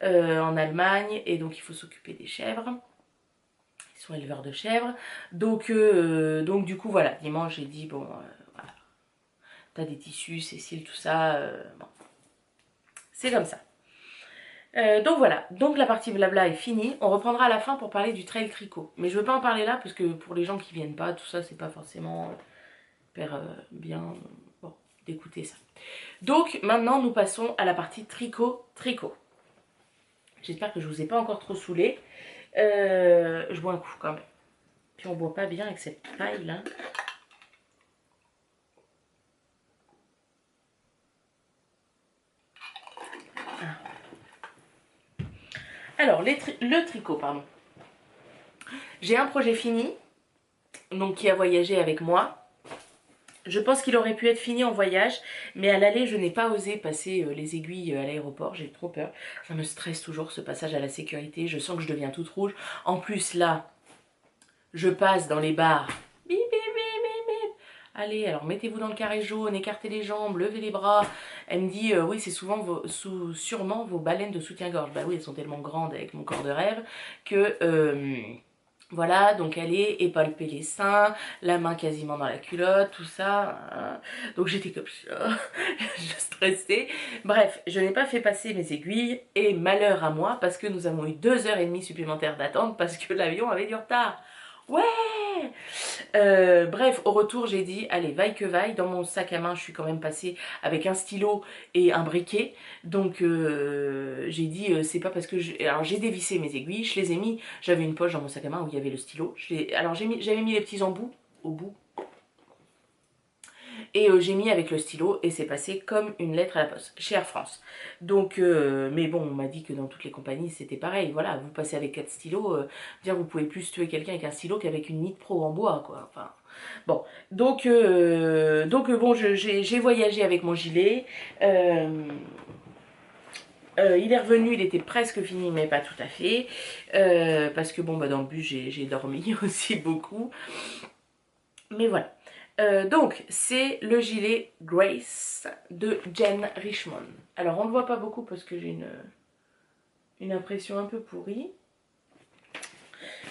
en Allemagne et donc il faut s'occuper des chèvres. Ils sont éleveurs de chèvres. Donc du coup voilà, dimanche j'ai dit bon voilà, t'as des tissus, Cécile, tout ça, bon. C'est comme ça. Donc voilà, donc la partie blabla est finie. On reprendra à la fin pour parler du trail tricot. Mais je veux pas en parler là parce que pour les gens qui viennent pas, tout ça c'est pas forcément hyper bien bon, d'écouter ça. Donc maintenant nous passons à la partie tricot. J'espère que je vous ai pas encore trop saoulé. Je bois un coup quand même. Puis on boit pas bien avec cette paille là. Alors, le tricot, pardon. J'ai un projet fini, donc qui a voyagé avec moi. Je pense qu'il aurait pu être fini en voyage, mais à l'aller, je n'ai pas osé passer les aiguilles à l'aéroport, j'ai trop peur. Ça me stresse toujours ce passage à la sécurité, je sens que je deviens toute rouge. En plus, là, je passe dans les bars allez, alors mettez-vous dans le carré jaune, écartez les jambes, levez les bras. Elle me dit, oui, c'est souvent sûrement vos baleines de soutien-gorge. Bah oui, elles sont tellement grandes avec mon corps de rêve que... voilà, donc aller et palper les seins, la main quasiment dans la culotte, tout ça. Donc j'étais comme ça, je stressais. Bref, je n'ai pas fait passer mes aiguilles et malheur à moi parce que nous avons eu 2 h 30 supplémentaires d'attente parce que l'avion avait du retard. Ouais. Bref, au retour, j'ai dit, allez, vaille que vaille. Dans mon sac à main, je suis quand même passée avec un stylo et un briquet. Donc, j'ai dit, c'est pas parce que... Alors, j'ai dévissé mes aiguilles, je les ai mis... J'avais une poche dans mon sac à main où il y avait le stylo. Alors, j'avais mis les petits embouts au bout. Et j'ai mis avec le stylo et c'est passé comme une lettre à la poste chez Air France. Donc, mais bon, on m'a dit que dans toutes les compagnies c'était pareil. Voilà, vous passez avec 4 stylos, dire vous pouvez plus tuer quelqu'un avec un stylo qu'avec une Nit Pro en bois, quoi. Enfin, bon, donc bon, j'ai voyagé avec mon gilet. Il est revenu, il était presque fini, mais pas tout à fait. Parce que bon, bah, dans le bus, j'ai dormi aussi beaucoup. Mais voilà. Donc, c'est le gilet Grace de Jen Richmond. Alors, on ne le voit pas beaucoup parce que j'ai une impression un peu pourrie.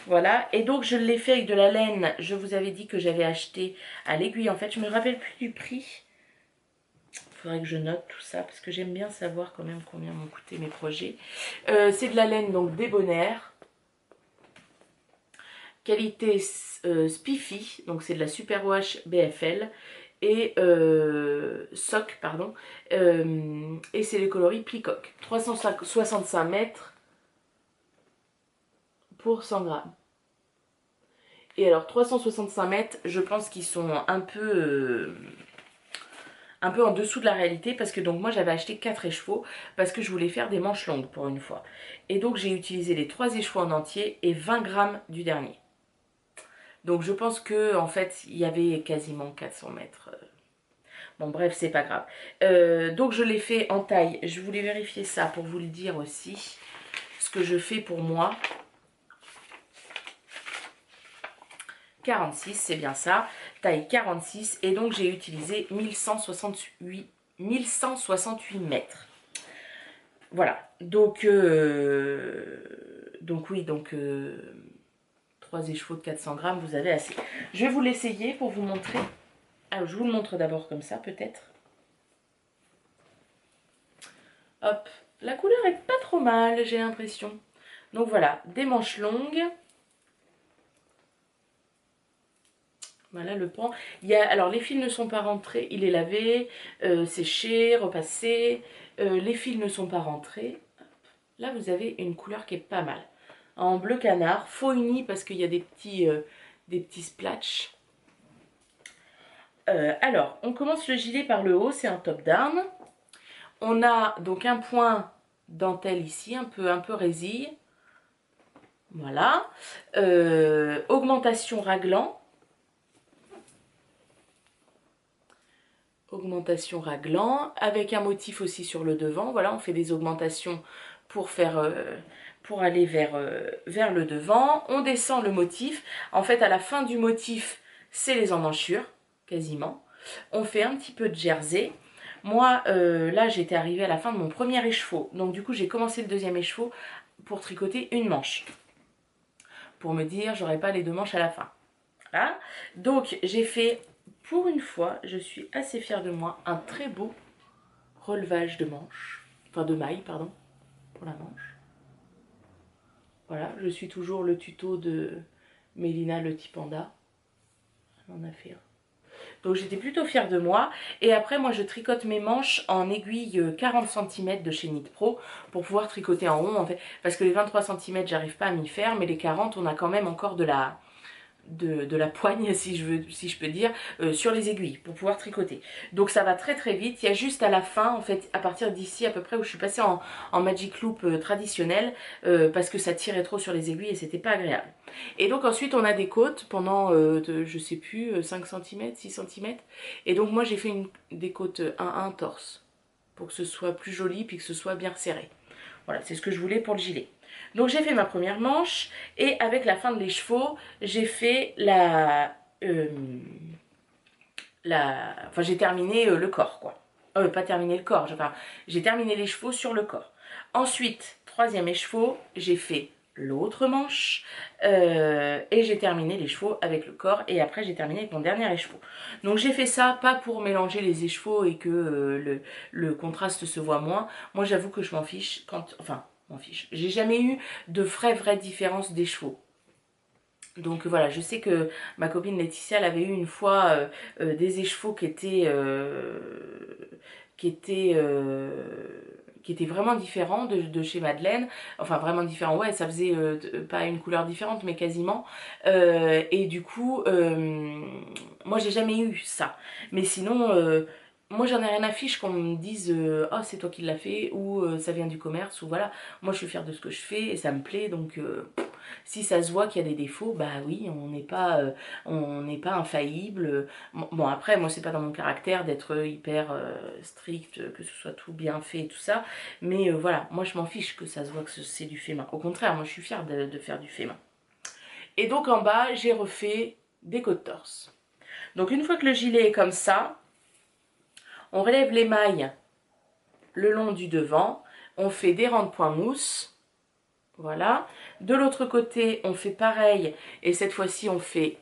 Voilà, et donc je l'ai fait avec de la laine. Je vous avais dit que j'avais acheté à l'Aiguille. En fait, je me rappelle plus du prix. Il faudrait que je note tout ça parce que j'aime bien savoir quand même combien m'ont coûté mes projets. C'est de la laine donc débonnaire. Qualité Spiffy, donc c'est de la Superwash BFL. Et soc, pardon. Et c'est le coloris Peacock. 365 mètres pour 100 grammes. Et alors 365 mètres, je pense qu'ils sont un peu en dessous de la réalité parce que donc moi j'avais acheté 4 écheveaux parce que je voulais faire des manches longues pour une fois. Et donc j'ai utilisé les 3 écheveaux en entier et 20 grammes du dernier. Donc je pense que en fait il y avait quasiment 400 mètres. Bon bref, c'est pas grave. Donc je l'ai fait en taille. Je voulais vérifier ça pour vous le dire aussi. Ce que je fais pour moi. 46, c'est bien ça. Taille 46. Et donc j'ai utilisé 1168 mètres. Voilà. Donc oui, donc 3 écheveaux de 400 grammes, vous avez assez. Je vais vous l'essayer pour vous montrer. Alors, je vous le montre d'abord comme ça, peut-être. Hop, la couleur est pas trop mal, j'ai l'impression. Donc voilà, des manches longues. Voilà le pan. Alors les fils ne sont pas rentrés, il est lavé, séché, repassé. Les fils ne sont pas rentrés. Là vous avez une couleur qui est pas mal. En bleu canard, faux uni parce qu'il y a des petits splatchs. Alors, on commence le gilet par le haut, c'est un top down. On a donc un point dentelle ici, un peu résille. Voilà. Augmentation raglan. Augmentation raglan, avec un motif aussi sur le devant. Voilà, on fait des augmentations pour aller vers le devant. On descend le motif. En fait, à la fin du motif, c'est les emmanchures, quasiment. On fait un petit peu de jersey. Moi, là, j'étais arrivée à la fin de mon premier écheveau. Donc, du coup, j'ai commencé le deuxième écheveau pour tricoter une manche. Pour me dire, j'aurai pas les 2 manches à la fin. Voilà. Donc, j'ai fait, pour une fois, je suis assez fière de moi, un très beau relevage de manche. Enfin, de maille, pardon, pour la manche. Voilà, je suis toujours le tuto de Mélina le petit panda. On en a fait un. Donc j'étais plutôt fière de moi. Et après, moi, je tricote mes manches en aiguille 40 cm de chez Knit Pro pour pouvoir tricoter en rond, en fait. Parce que les 23 cm, j'arrive pas à m'y faire, mais les 40, on a quand même encore de la poigne, si je peux dire, sur les aiguilles pour pouvoir tricoter. Donc ça va très très vite. Il y a juste à la fin, en fait, à partir d'ici à peu près où je suis passée en Magic Loop traditionnel parce que ça tirait trop sur les aiguilles et c'était pas agréable. Et donc ensuite on a des côtes pendant, je sais plus, 5 cm, 6 cm. Et donc moi j'ai fait des côtes 1-1 torse pour que ce soit plus joli puis que ce soit bien resserré. Voilà, c'est ce que je voulais pour le gilet. Donc j'ai fait ma première manche et avec la fin de l'écheveau, j'ai fait Enfin, j'ai terminé le corps, quoi. Pas terminé le corps, enfin, j'ai terminé les chevaux sur le corps. Ensuite, troisième écheveau, j'ai fait l'autre manche et j'ai terminé les chevaux avec le corps et après j'ai terminé avec mon dernier écheveau. Donc j'ai fait ça pas pour mélanger les écheveaux et que le contraste se voit moins. Moi j'avoue que je m'en fiche enfin, m'en fiche. J'ai jamais eu de vraie différence d'écheveaux. Donc voilà, je sais que ma copine Laetitia, elle avait eu une fois des écheveaux qui étaient, qui étaient vraiment différents de chez Madeleine. Enfin vraiment différents, ouais, ça faisait pas une couleur différente, mais quasiment. Et du coup, moi j'ai jamais eu ça. Mais sinon, moi j'en ai rien à fiche qu'on me dise oh c'est toi qui l'as fait ou ça vient du commerce ou voilà. Moi je suis fière de ce que je fais et ça me plaît donc si ça se voit qu'il y a des défauts, bah oui, on n'est pas infaillible. Bon après, moi c'est pas dans mon caractère d'être hyper strict, que ce soit tout bien fait et tout ça. Mais voilà, moi je m'en fiche que ça se voit que c'est du fait main. Au contraire, moi je suis fière de faire du fait main. Et donc en bas, j'ai refait des côtes torse. Donc une fois que le gilet est comme ça, on relève les mailles le long du devant. On fait des rangs de points mousse. Voilà. De l'autre côté, on fait pareil. Et cette fois-ci, on fait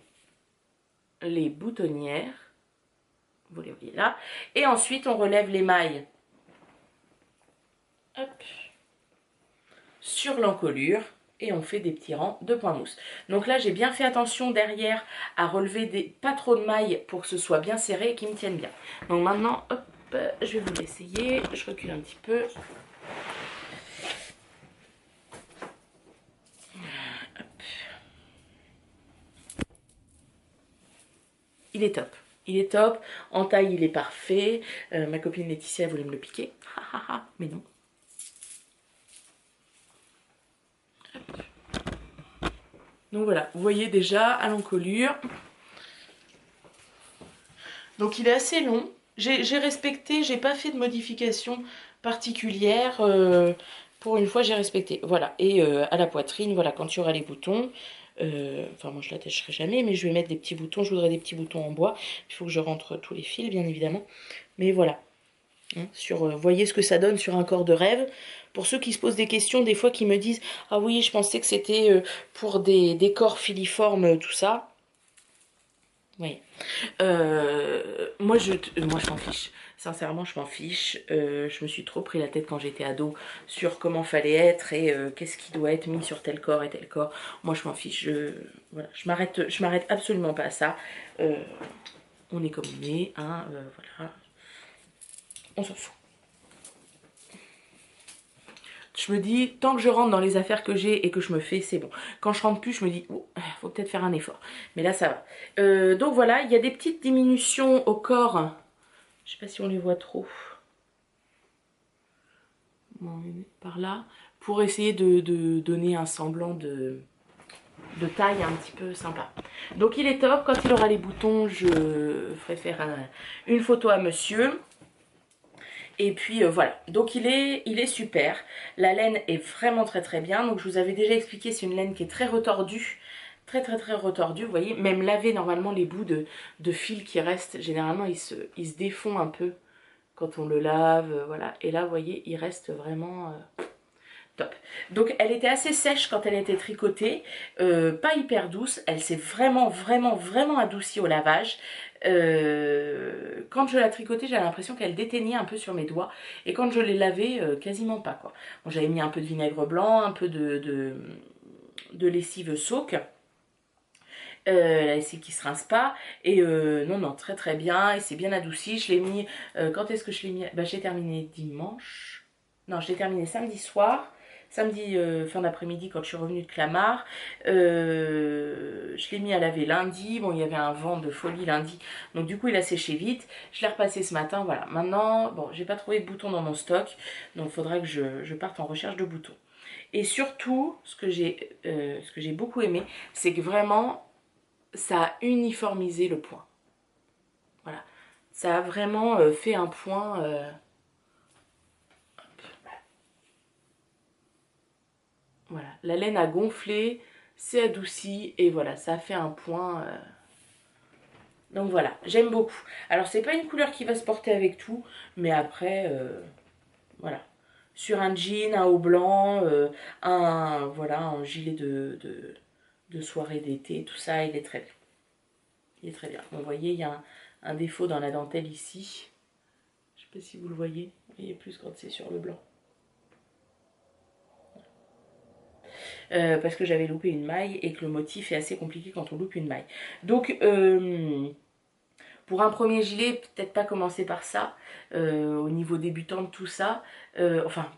les boutonnières. Vous les voyez là. Et ensuite, on relève les mailles. Hop. Sur l'encolure. Et on fait des petits rangs de points mousse. Donc là, j'ai bien fait attention derrière à relever pas trop de mailles pour que ce soit bien serré et qu'ils me tiennent bien. Donc maintenant, hop, je vais vous l'essayer. Je recule un petit peu. Il est top. Il est top. En taille, il est parfait. Ma copine Laetitia voulait me le piquer. Mais non. Donc voilà, vous voyez déjà à l'encolure. Donc il est assez long. J'ai respecté, j'ai pas fait de modification particulière. Pour une fois, j'ai respecté. Voilà. Et à la poitrine, voilà, quand il y aura les boutons. Enfin, moi je l'attacherai jamais, mais je vais mettre des petits boutons. Je voudrais des petits boutons en bois. Il faut que je rentre tous les fils, bien évidemment. Mais voilà. Hein, voyez ce que ça donne sur un corps de rêve. Pour ceux qui se posent des questions, des fois qui me disent « Ah oui, je pensais que c'était pour des corps filiformes, tout ça. » Oui. Moi, je m'en fiche. Sincèrement, je m'en fiche. Je me suis trop pris la tête quand j'étais ado sur comment fallait être et qu'est-ce qui doit être mis sur tel corps et tel corps. Moi, je m'en fiche. Voilà, je m'arrête absolument pas à ça. On est comme on est, hein, voilà. On s'en fout. Je me dis, tant que je rentre dans les affaires que j'ai et que je me fais, c'est bon. Quand je rentre plus, je me dis, oh, faut peut-être faire un effort. Mais là, ça va. Donc voilà, il y a des petites diminutions au corps. Je sais pas si on les voit trop. Bon, par là. Pour essayer de donner un semblant de taille un petit peu sympa. Donc il est top. Quand il aura les boutons, je ferai faire une photo à monsieur. Et puis voilà, donc il est super. La laine est vraiment très bien. Donc je vous avais déjà expliqué, c'est une laine qui est très retordue. Très retordue, vous voyez. Même laver normalement les bouts de fil qui restent, généralement ils se défont un peu quand on le lave. Voilà. Et là, vous voyez, il reste vraiment top. Donc elle était assez sèche quand elle était tricotée. Pas hyper douce. Elle s'est vraiment adoucie au lavage. Quand je la tricotais, j'avais l'impression qu'elle déteignait un peu sur mes doigts. Et quand je l'ai lavée, quasiment pas, quoi. Bon, j'avais mis un peu de vinaigre blanc, un peu de lessive Soak. La lessive qui se rince pas. Et non, très bien. Et c'est bien adouci. Je l'ai mis... quand est-ce que je l'ai mis? Bah, j'ai terminé dimanche. Non, je l'ai terminé samedi soir. Samedi fin d'après-midi quand je suis revenue de Clamart. Je l'ai mis à laver lundi. Bon, il y avait un vent de folie lundi. Donc du coup, il a séché vite. Je l'ai repassé ce matin. Voilà. Maintenant, bon, j'ai pas trouvé de boutons dans mon stock. Donc il faudrait que je parte en recherche de boutons. Et surtout, ce que j'ai beaucoup aimé, c'est que vraiment, ça a uniformisé le point. Voilà. Ça a vraiment fait un point... Voilà, la laine a gonflé, c'est adouci et voilà, ça a fait un point. Donc voilà, j'aime beaucoup. Alors c'est pas une couleur qui va se porter avec tout, mais après, voilà. Sur un jean, un haut blanc, voilà, un gilet de soirée d'été, tout ça, il est très bien. Il est très bien. Vous voyez, il y a un défaut dans la dentelle ici. Je sais pas si vous le voyez. Vous voyez plus quand c'est sur le blanc. Parce que j'avais loupé une maille et que le motif est assez compliqué quand on loupe une maille. Donc, pour un premier gilet, peut-être pas commencer par ça, au niveau débutant, tout ça. Enfin,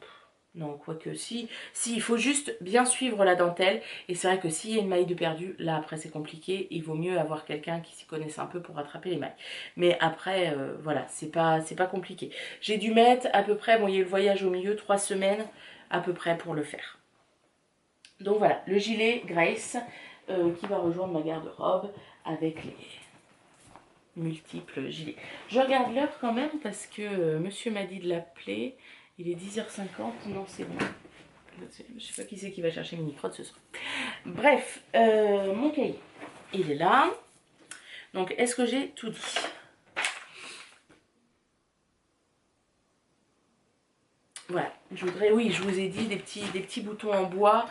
non, quoique si. Si, il faut juste bien suivre la dentelle. Et c'est vrai que s'il y a une maille de perdu, là après c'est compliqué. Il vaut mieux avoir quelqu'un qui s'y connaisse un peu pour rattraper les mailles. Mais après, voilà, c'est pas compliqué. J'ai dû mettre à peu près, bon, il y a eu le voyage au milieu, 3 semaines à peu près pour le faire. Donc voilà, le gilet Grace qui va rejoindre ma garde-robe avec les multiples gilets. Je regarde l'heure quand même parce que monsieur m'a dit de l'appeler. Il est 10h50, non c'est bon. Je sais pas qui c'est qui va chercher Mini Crotte ce soir. Bref, mon cahier, il est là. Donc est-ce que j'ai tout dit? Voilà, je voudrais, oui, je vous ai dit des petits boutons en bois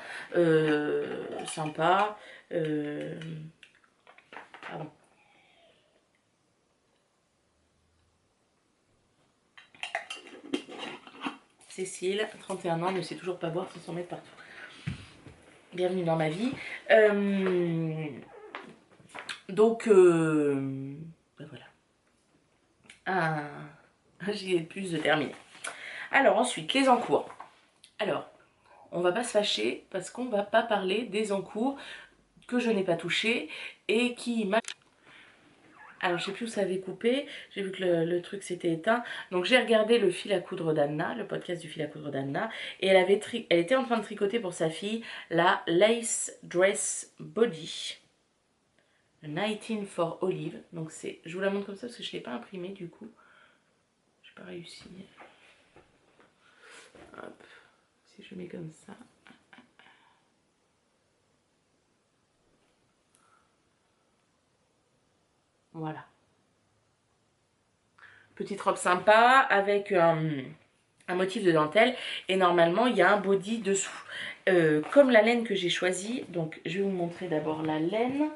sympa. Pardon. Cécile, 31 ans, ne sait toujours pas boire sans s'en mettre partout. Bienvenue dans ma vie. Donc, ben voilà. J'ai plus de terminer. Alors ensuite, les encours. Alors, on va pas se fâcher parce qu'on va pas parler des encours que je n'ai pas touchés et qui m'a... Alors je sais plus où ça avait coupé, j'ai vu que le truc s'était éteint. Donc j'ai regardé le fil à coudre d'Anna, le podcast du fil à coudre d'Anna, et elle était en train de tricoter pour sa fille la Lace Dress Body 19 for Olive. Donc c'est, je vous la montre comme ça parce que je ne l'ai pas imprimée du coup. Je n'ai pas réussi. Hop, si je mets comme ça. Voilà. Petite robe sympa avec un motif de dentelle. Et normalement, il y a un body dessous. Comme la laine que j'ai choisie, donc je vais vous montrer d'abord la laine.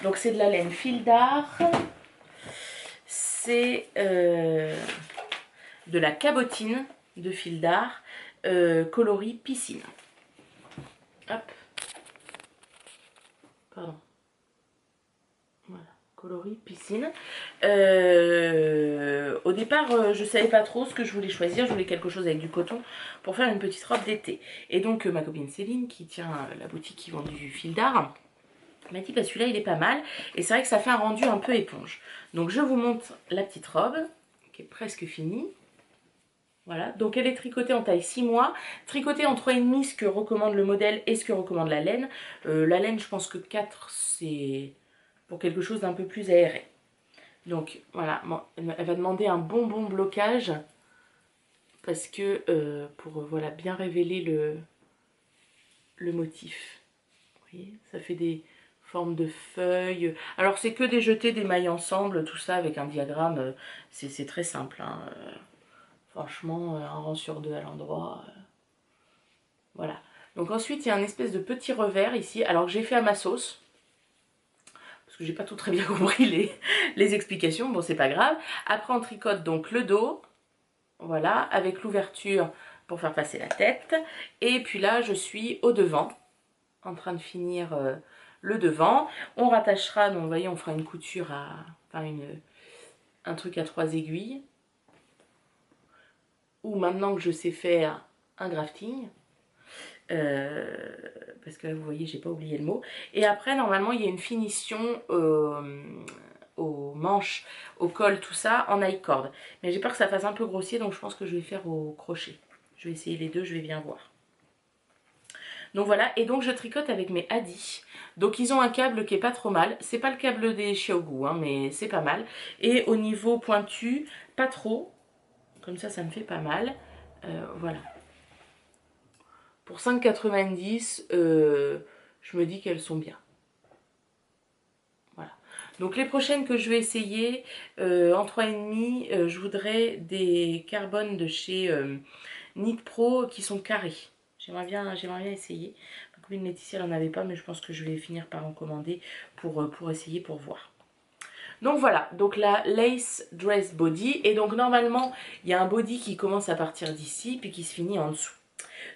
Donc c'est de la laine fil d'art. C'est de la cabotine de fil d'art coloris piscine. Hop. Pardon. Voilà, coloris piscine. Au départ, je savais pas trop ce que je voulais choisir. Je voulais quelque chose avec du coton pour faire une petite robe d'été. Et donc ma copine Céline, qui tient la boutique qui vend du fil d'art, m'a dit bah celui-là il est pas mal. Et c'est vrai que ça fait un rendu un peu éponge. Donc je vous montre la petite robe qui est presque finie. Voilà, donc elle est tricotée en taille 6 mois, tricotée en 3,5, ce que recommande le modèle et ce que recommande la laine. La laine, je pense que 4, c'est pour quelque chose d'un peu plus aéré. Donc voilà, elle va demander un bon blocage parce que pour voilà, bien révéler le motif. Vous voyez, ça fait des formes de feuilles. Alors c'est que des jetés, des mailles ensemble, tout ça avec un diagramme, c'est très simple. Hein. Franchement, un rang sur deux à l'endroit. Voilà. Donc ensuite, il y a un espèce de petit revers ici. Alors que j'ai fait à ma sauce. Parce que j'ai pas tout très bien compris les explications. Bon, c'est pas grave. Après, on tricote donc le dos. Voilà. Avec l'ouverture pour faire passer la tête. Et puis là, je suis au devant. En train de finir le devant. On rattachera. Donc, vous voyez, on fera une couture à... Enfin, un truc à 3 aiguilles. Ou maintenant que je sais faire un grafting. Parce que là vous voyez j'ai pas oublié le mot. Et après normalement il y a une finition aux manches, au col, tout ça en high cord. Mais j'ai peur que ça fasse un peu grossier donc je pense que je vais faire au crochet. Je vais essayer les deux, je vais bien voir. Donc voilà, et donc je tricote avec mes Adi. Donc ils ont un câble qui est pas trop mal. C'est pas le câble des Xiaogu, hein, mais c'est pas mal. Et au niveau pointu, pas trop. Comme ça me fait pas mal. Voilà. Pour 5,90, je me dis qu'elles sont bien. Voilà. Donc les prochaines que je vais essayer en 3,5, je voudrais des carbones de chez Knit Pro qui sont carrés. J'aimerais bien essayer. Ma copine Laetitia elle n'en avait pas, mais je pense que je vais finir par en commander pour essayer, pour voir. Donc voilà, donc la lace dress body. Et donc normalement, il y a un body qui commence à partir d'ici, puis qui se finit en dessous.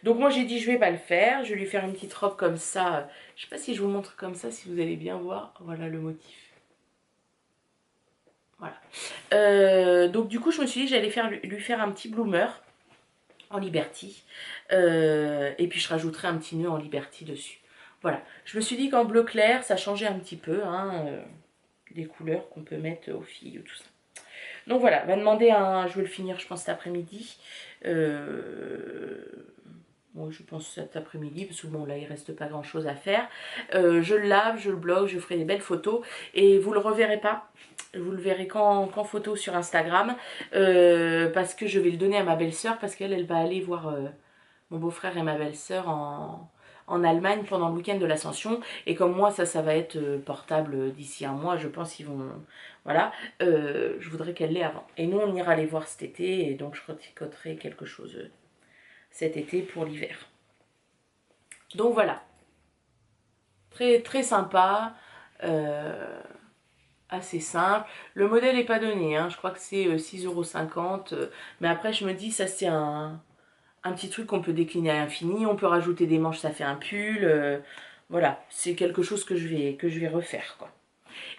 Donc moi j'ai dit je vais pas le faire, je vais lui faire une petite robe comme ça. Je sais pas si je vous montre comme ça, si vous allez bien voir. Voilà le motif. Voilà. Donc du coup je me suis dit j'allais lui faire un petit bloomer en Liberty. Et puis je rajouterai un petit nœud en Liberty dessus. Voilà. Je me suis dit qu'en bleu clair ça changeait un petit peu hein, des couleurs qu'on peut mettre aux filles ou tout ça. Donc voilà, va demander un. Je vais le finir je pense cet après-midi. Moi je pense cet après-midi parce que bon là il reste pas grand chose à faire. Je le lave, je le bloque, je ferai des belles photos et vous le reverrez pas. Vous le verrez qu'en photo sur Instagram parce que je vais le donner à ma belle-sœur parce qu'elle elle va aller voir mon beau-frère et ma belle-sœur en Allemagne pendant le week-end de l'Ascension. Et comme moi ça va être portable d'ici un mois, je pense qu'ils vont... Voilà, je voudrais qu'elle l'ait avant. Et nous on ira les voir cet été et donc je retricoterai quelque chose cet été pour l'hiver. Donc voilà, très très sympa. Assez simple. Le modèle n'est pas donné, hein. Je crois que c'est 6,50 €. Mais après, je me dis, ça c'est un petit truc qu'on peut décliner à l'infini. On peut rajouter des manches, ça fait un pull. Voilà, c'est quelque chose que je vais refaire, quoi.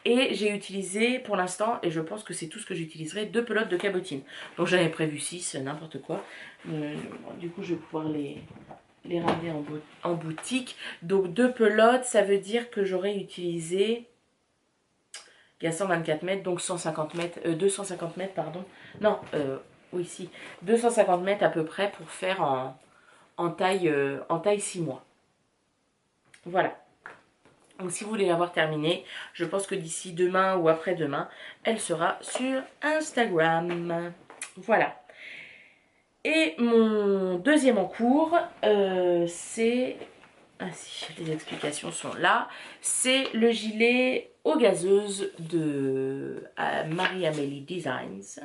Et j'ai utilisé pour l'instant, et je pense que c'est tout ce que j'utiliserai, 2 pelotes de cabotine. Donc j'en avais prévu 6, n'importe quoi. Du coup, je vais pouvoir les ramener en boutique. Donc 2 pelotes, ça veut dire que j'aurais utilisé... Il y a 124 mètres, donc 250 mètres, pardon. Non, oui, si. 250 mètres à peu près pour faire en taille 6 mois. Voilà. Donc si vous voulez l'avoir terminée, je pense que d'ici demain ou après-demain, elle sera sur Instagram. Voilà. Et mon deuxième en cours, c'est... Ah si, les explications sont là. C'est le gilet eau gazeuse de Marie-Amélie Designs.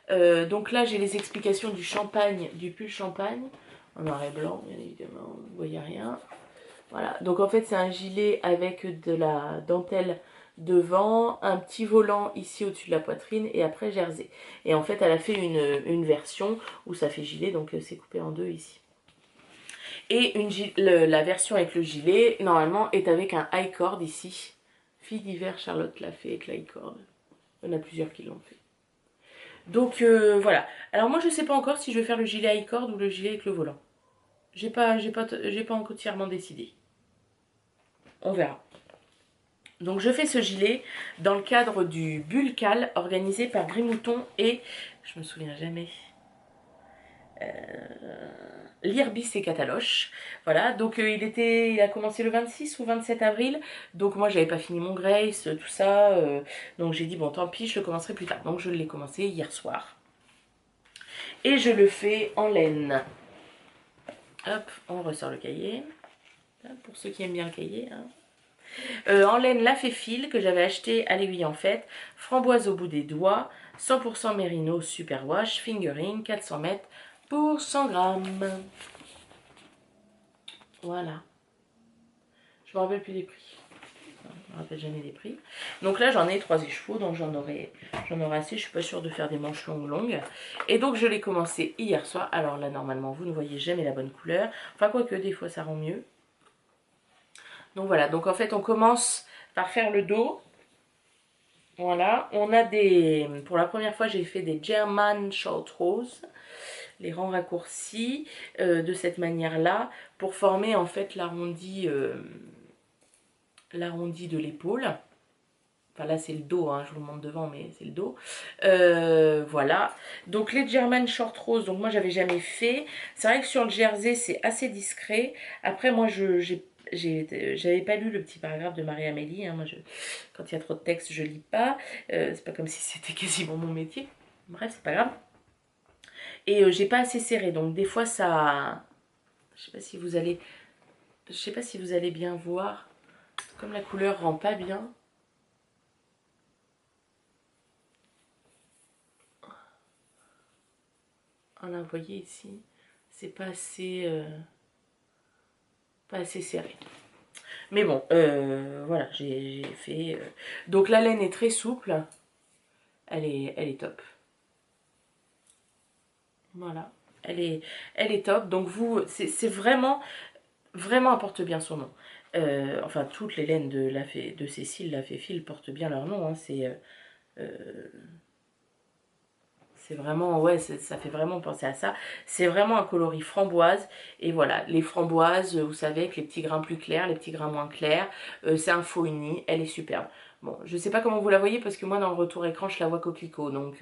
Donc là, j'ai les explications du champagne, du pull champagne. En noir et blanc, bien évidemment, vous ne voyez rien. Voilà, donc en fait, c'est un gilet avec de la dentelle devant, un petit volant ici au-dessus de la poitrine et après jersey. Et en fait, elle a fait une version où ça fait gilet, donc c'est coupé en deux ici. Et la version avec le gilet, normalement, est avec un high cord ici. Fille d'hiver, Charlotte l'a fait avec l'high cord. Il y en a plusieurs qui l'ont fait. Donc voilà. Alors moi, je ne sais pas encore si je vais faire le gilet high cord ou le gilet avec le volant. J'ai pas entièrement décidé. On verra. Donc je fais ce gilet dans le cadre du Bulcal organisé par Grimouton et... Je me souviens jamais... L'Irbis et Cataloche. Voilà, donc il a commencé le 26 ou 27 avril. Donc moi j'avais pas fini mon Grace, tout ça. Donc j'ai dit bon tant pis, je le commencerai plus tard. Donc je l'ai commencé hier soir. Et je le fais en laine. Hop, on ressort le cahier. Pour ceux qui aiment bien le cahier. Hein. En laine la fil que j'avais acheté à l'aiguille en fait. Framboise au bout des doigts. 100% Merino Superwash. Fingering 400 mètres. Pour 100 grammes. Voilà. Je me rappelle plus des prix. Je me rappelle jamais des prix. Donc là j'en ai 3 écheveaux, donc j'en aurai assez. Je suis pas sûre de faire des manches longues. Et donc je l'ai commencé hier soir. Alors là normalement vous ne voyez jamais la bonne couleur. Enfin quoique des fois ça rend mieux. Donc voilà, donc en fait on commence par faire le dos. Voilà, on a des... Pour la première fois j'ai fait des German Short Rose. Les rangs raccourcis de cette manière-là pour former en fait l'arrondi de l'épaule. Enfin là c'est le dos, hein, je vous le montre devant mais c'est le dos. Voilà, donc les German Short Rose, donc moi j'avais jamais fait. C'est vrai que sur le jersey c'est assez discret. Après moi j'avais pas lu le petit paragraphe de Marie-Amélie, hein. Moi quand il y a trop de texte je lis pas. C'est pas comme si c'était quasiment mon métier. Bref, c'est pas grave. Et j'ai pas assez serré, donc des fois ça... Je sais pas si vous allez bien voir. Comme la couleur rend pas bien. Voilà, vous voyez ici, c'est pas assez serré. Mais bon, voilà, j'ai fait... Donc la laine est très souple, elle est top. Voilà, elle est top. Donc vous, c'est vraiment, vraiment, elle porte bien son nom. Enfin, toutes les laines de Cécile Laféfil portent bien leur nom. Hein. C'est vraiment, ouais, ça fait vraiment penser à ça. C'est vraiment un coloris framboise. Et voilà, les framboises, vous savez, avec les petits grains plus clairs, les petits grains moins clairs. C'est un faux uni, elle est superbe. Bon, je sais pas comment vous la voyez parce que moi, dans le retour écran, je la vois coquelicot. Donc,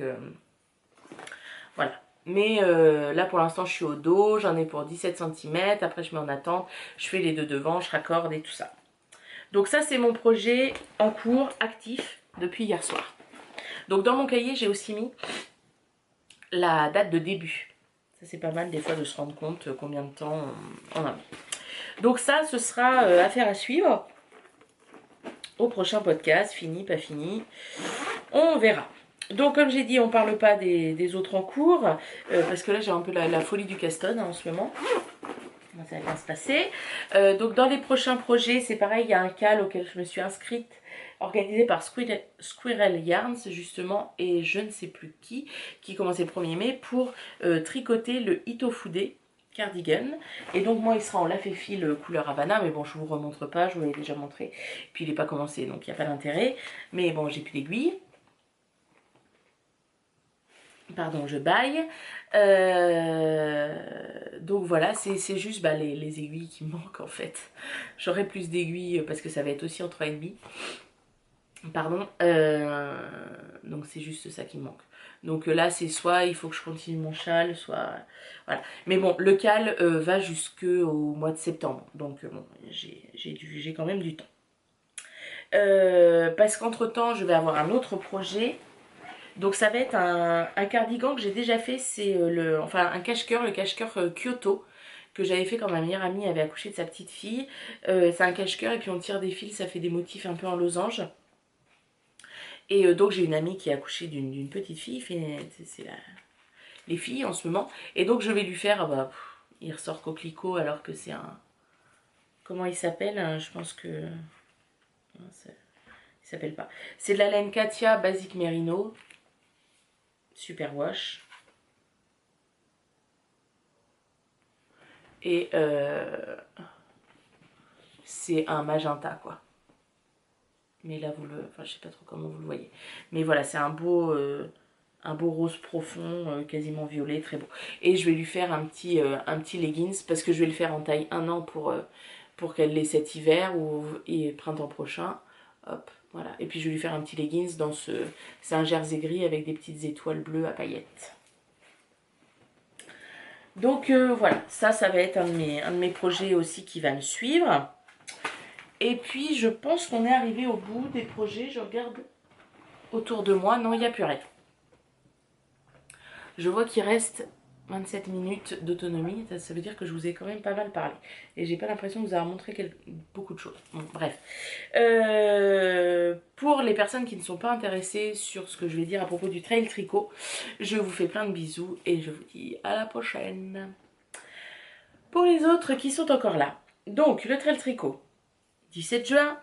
voilà. Mais là, pour l'instant, je suis au dos. J'en ai pour 17 cm. Après, je mets en attente. Je fais les deux devant, je raccorde et tout ça. Donc ça, c'est mon projet en cours, actif, depuis hier soir. Donc dans mon cahier, j'ai aussi mis la date de début. Ça, c'est pas mal des fois de se rendre compte combien de temps on a mis. Donc ça, ce sera affaire à suivre au prochain podcast. Fini, pas fini. On verra. Donc comme j'ai dit, on parle pas des autres en cours. Parce que là, j'ai un peu la folie du Caston en ce moment. Ça va bien se passer. Donc dans les prochains projets, c'est pareil, il y a un cal auquel je me suis inscrite, organisé par Squirrel Yarns justement, et je ne sais plus qui commençait le 1er mai, pour tricoter le Itofude cardigan. Et donc moi il sera en lafé-fil couleur Havana, mais bon je vous remontre pas, je vous l'ai déjà montré. Puis il n'est pas commencé, donc il n'y a pas d'intérêt. Mais bon, j'ai plus d'aiguilles. Pardon, je baille. Donc voilà, c'est juste les aiguilles qui me manquent en fait. J'aurai plus d'aiguilles parce que ça va être aussi en 3,5. Pardon. Donc c'est juste ça qui me manque. Donc là, c'est soit il faut que je continue mon châle, soit... Voilà. Mais bon, le cal va jusqu'au mois de septembre. Donc bon, j'ai quand même du temps. Parce qu'entre-temps, je vais avoir un autre projet. Donc ça va être un cardigan que j'ai déjà fait, c'est un cache-cœur, le cache-cœur Kyoto, que j'avais fait quand ma meilleure amie avait accouché de sa petite fille. C'est un cache-cœur et puis on tire des fils, ça fait des motifs un peu en losange. Et donc j'ai une amie qui a accouché d'une petite fille, c'est les filles en ce moment. Et donc je vais lui faire, il ressort coquelicot alors que c'est un... Comment il s'appelle? Je pense que... Non, il s'appelle pas. C'est de la laine Katia Basic Merino. Super wash. Et c'est un magenta quoi. Mais là enfin je sais pas trop comment vous le voyez. Mais voilà, c'est un beau rose profond, quasiment violet, très beau. Et je vais lui faire un petit leggings parce que je vais le faire en taille 1 an pour qu'elle l'ait cet hiver et printemps prochain. Hop, voilà. Et puis je vais lui faire un petit leggings dans c'est un jersey gris avec des petites étoiles bleues à paillettes. Donc voilà, ça va être un de mes projets aussi qui va me suivre. Et puis je pense qu'on est arrivé au bout des projets. Je regarde autour de moi. Non, il n'y a plus rien. Je vois qu'il reste 27 minutes d'autonomie. Ça veut dire que je vous ai quand même pas mal parlé. Et j'ai pas l'impression de vous avoir montré beaucoup de choses. Bon, bref. Pour les personnes qui ne sont pas intéressées sur ce que je vais dire à propos du trail tricot, je vous fais plein de bisous et je vous dis à la prochaine. Pour les autres qui sont encore là. Donc, le trail tricot. 17 juin.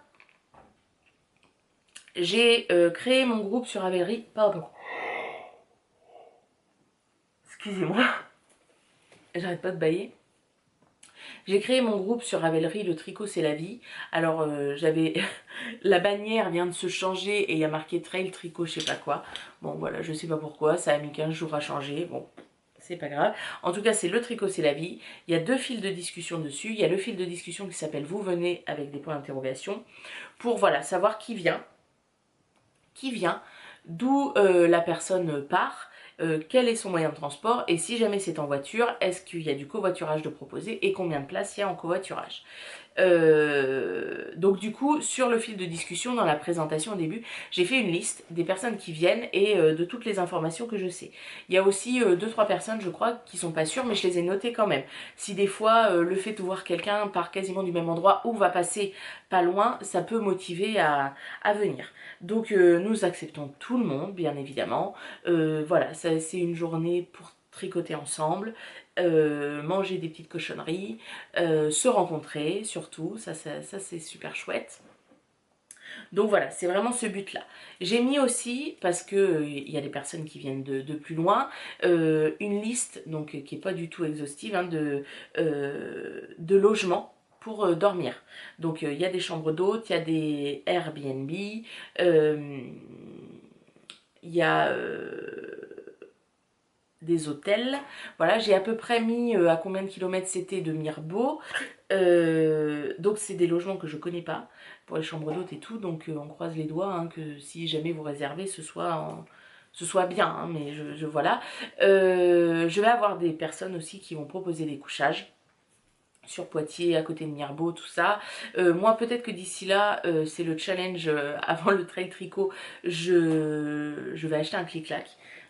J'ai créé mon groupe sur Ravelry. Pardon. Excusez-moi. J'arrête pas de bailler. J'ai créé mon groupe sur Ravelry, le tricot c'est la vie. Alors j'avais... la bannière vient de se changer et il y a marqué trail tricot je sais pas quoi. Bon voilà, je sais pas pourquoi, ça a mis 15 jours à changer. Bon, c'est pas grave. En tout cas, c'est le tricot c'est la vie. Il y a 2 fils de discussion dessus. Il y a le fil de discussion qui s'appelle vous venez avec des points d'interrogation. Pour voilà, savoir qui vient, d'où la personne part. Quel est son moyen de transport et si jamais c'est en voiture, est-ce qu'il y a du covoiturage de proposer et combien de places il y a en covoiturage. Donc du coup, sur le fil de discussion, dans la présentation au début, j'ai fait une liste des personnes qui viennent et de toutes les informations que je sais. Il y a aussi 2-3 personnes, je crois, qui sont pas sûres, mais je les ai notées quand même. Si des fois, le fait de voir quelqu'un part quasiment du même endroit ou va passer pas loin, ça peut motiver à venir. Donc nous acceptons tout le monde, bien évidemment. Voilà, c'est une journée pour tricoter ensemble, manger des petites cochonneries, se rencontrer surtout, ça c'est super chouette. Donc voilà, c'est vraiment ce but là. J'ai mis aussi, parce que il y a des personnes qui viennent de plus loin, une liste donc qui est pas du tout exhaustive hein, de logements pour dormir. Donc il y a des chambres d'hôtes, il y a des Airbnb, il y a des hôtels. Voilà, j'ai à peu près mis à combien de kilomètres c'était de Mirbeau. Donc c'est des logements que je connais pas pour les chambres d'hôtes et tout. Donc on croise les doigts hein, que si jamais vous réservez, ce soit bien. Hein, mais voilà. Je vais avoir des personnes aussi qui vont proposer des couchages sur Poitiers, à côté de Mirbeau, tout ça. Moi, peut-être que d'ici là, c'est le challenge avant le trail tricot, je vais acheter un clic-clac.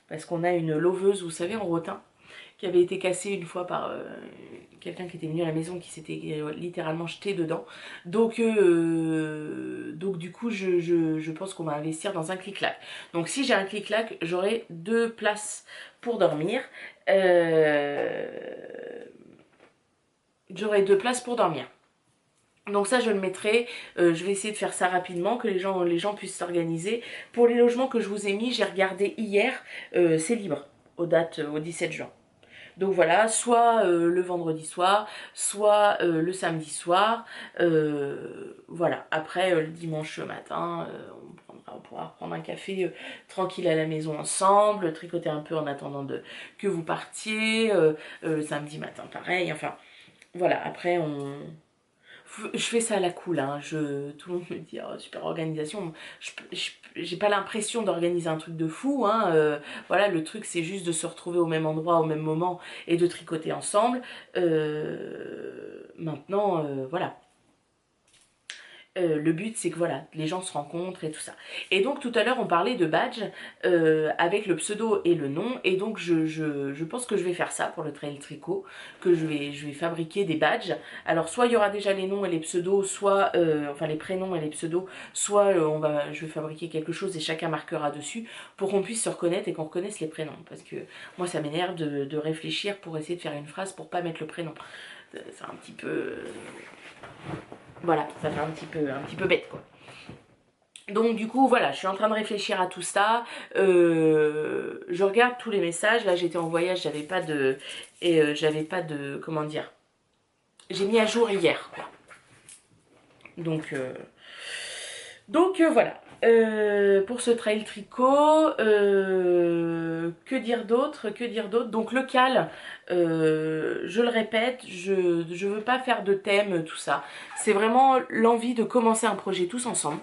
Parce qu'on a une loveuse, vous savez, en rotin, qui avait été cassée une fois par quelqu'un qui était venu à la maison, qui s'était littéralement jeté dedans. Donc du coup, je pense qu'on va investir dans un clic-clac. Donc si j'ai un clic-clac, j'aurai 2 places pour dormir. J'aurai 2 places pour dormir. Donc ça je le mettrai, je vais essayer de faire ça rapidement, que les gens puissent s'organiser. Pour les logements que je vous ai mis, j'ai regardé hier, c'est libre, au 17 juin. Donc voilà, soit le vendredi soir, soit le samedi soir. Voilà, après le dimanche matin, on pourra prendre un café tranquille à la maison ensemble, tricoter un peu en attendant que vous partiez. Le samedi matin pareil, enfin voilà, après je fais ça à la cool, hein. Tout le monde me dit oh, super organisation. J'ai pas l'impression d'organiser un truc de fou, hein. Voilà, le truc c'est juste de se retrouver au même endroit, au même moment et de tricoter ensemble. Maintenant, voilà. Le but c'est que voilà, les gens se rencontrent et tout ça. Et donc tout à l'heure on parlait de badge avec le pseudo et le nom. Et donc je pense que je vais faire ça pour le trail tricot, que je vais fabriquer des badges. Alors soit il y aura déjà les noms et les pseudos, soit enfin les prénoms et les pseudos, soit je vais fabriquer quelque chose et chacun marquera dessus pour qu'on puisse se reconnaître et qu'on reconnaisse les prénoms. Parce que moi ça m'énerve de réfléchir pour essayer de faire une phrase pour pas mettre le prénom. C'est un petit peu... Voilà, ça fait un petit peu bête quoi. Donc du coup voilà, je suis en train de réfléchir à tout ça. Je regarde tous les messages. Là j'étais en voyage, j'avais pas de comment dire. J'ai mis à jour hier quoi. Donc voilà. Pour ce trail tricot, que dire d'autre? Donc le cal, je le répète, je veux pas faire de thème, tout ça. C'est vraiment l'envie de commencer un projet tous ensemble,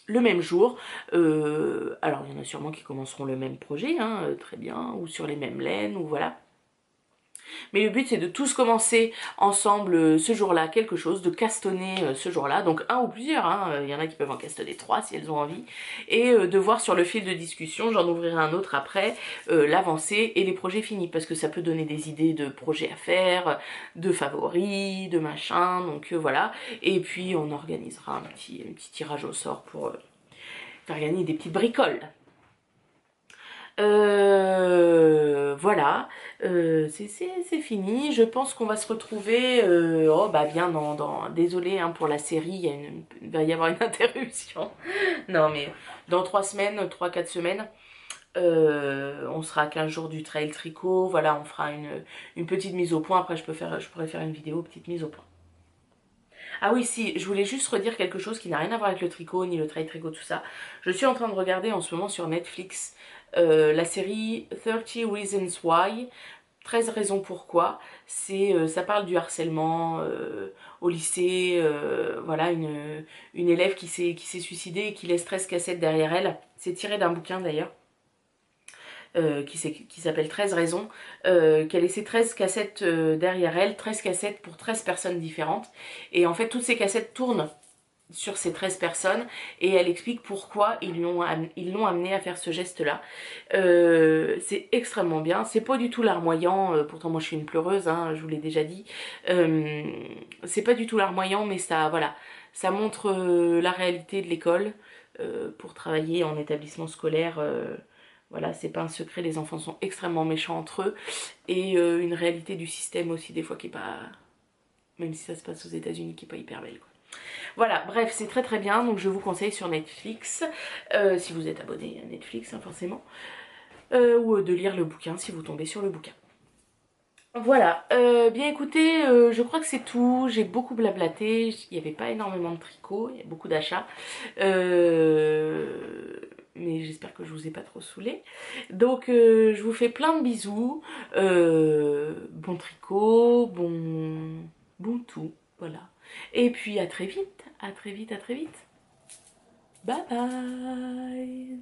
le même jour. Alors il y en a sûrement qui commenceront le même projet, hein, très bien, ou sur les mêmes laines, ou voilà. Mais le but c'est de tous commencer ensemble ce jour-là quelque chose, de castonner ce jour-là, donc un ou plusieurs, hein. Il y en a qui peuvent en castonner 3 si elles ont envie, et de voir sur le fil de discussion, j'en ouvrirai un autre après, l'avancée et les projets finis, parce que ça peut donner des idées de projets à faire, de favoris, de machin, donc voilà, et puis on organisera un petit tirage au sort pour faire gagner des petites bricoles. Voilà, c'est fini. Je pense qu'on va se retrouver oh bah bien désolé hein, pour la série, il va y avoir une interruption. Non mais dans 3-4 semaines, on sera à 15 jours du trail tricot. Voilà, on fera une petite mise au point. Après je pourrais faire une vidéo petite mise au point. Ah oui, si, je voulais juste redire quelque chose qui n'a rien à voir avec le tricot, ni le trail tricot, tout ça. Je suis en train de regarder en ce moment sur Netflix la série 30 Reasons Why, 13 raisons pourquoi. Ça parle du harcèlement au lycée, voilà, une élève qui s'est suicidée et qui laisse 13 cassettes derrière elle. C'est tiré d'un bouquin d'ailleurs. Qui s'appelle 13 raisons, qui a laissé 13 cassettes derrière elle, 13 cassettes pour 13 personnes différentes. Et en fait, toutes ces cassettes tournent sur ces 13 personnes et elle explique pourquoi ils l'ont amené à faire ce geste-là. C'est extrêmement bien. C'est pas du tout larmoyant, pourtant moi je suis une pleureuse, hein, je vous l'ai déjà dit. C'est pas du tout larmoyant, mais voilà, ça montre la réalité de l'école pour travailler en établissement scolaire. Voilà, c'est pas un secret, les enfants sont extrêmement méchants entre eux. Et une réalité du système aussi, des fois, qui est pas... Même si ça se passe aux États-Unis, qui est pas hyper belle, quoi. Voilà, bref, c'est très très bien, donc je vous conseille sur Netflix, si vous êtes abonné à Netflix, hein, forcément, ou de lire le bouquin si vous tombez sur le bouquin. Voilà, bien écoutez, je crois que c'est tout, j'ai beaucoup blablaté, il n'y avait pas énormément de tricot, il y a beaucoup d'achats, mais j'espère que je vous ai pas trop saoulé. Donc je vous fais plein de bisous, bon tricot, bon tout, voilà. Et puis à très vite, à très vite, à très vite. Bye bye.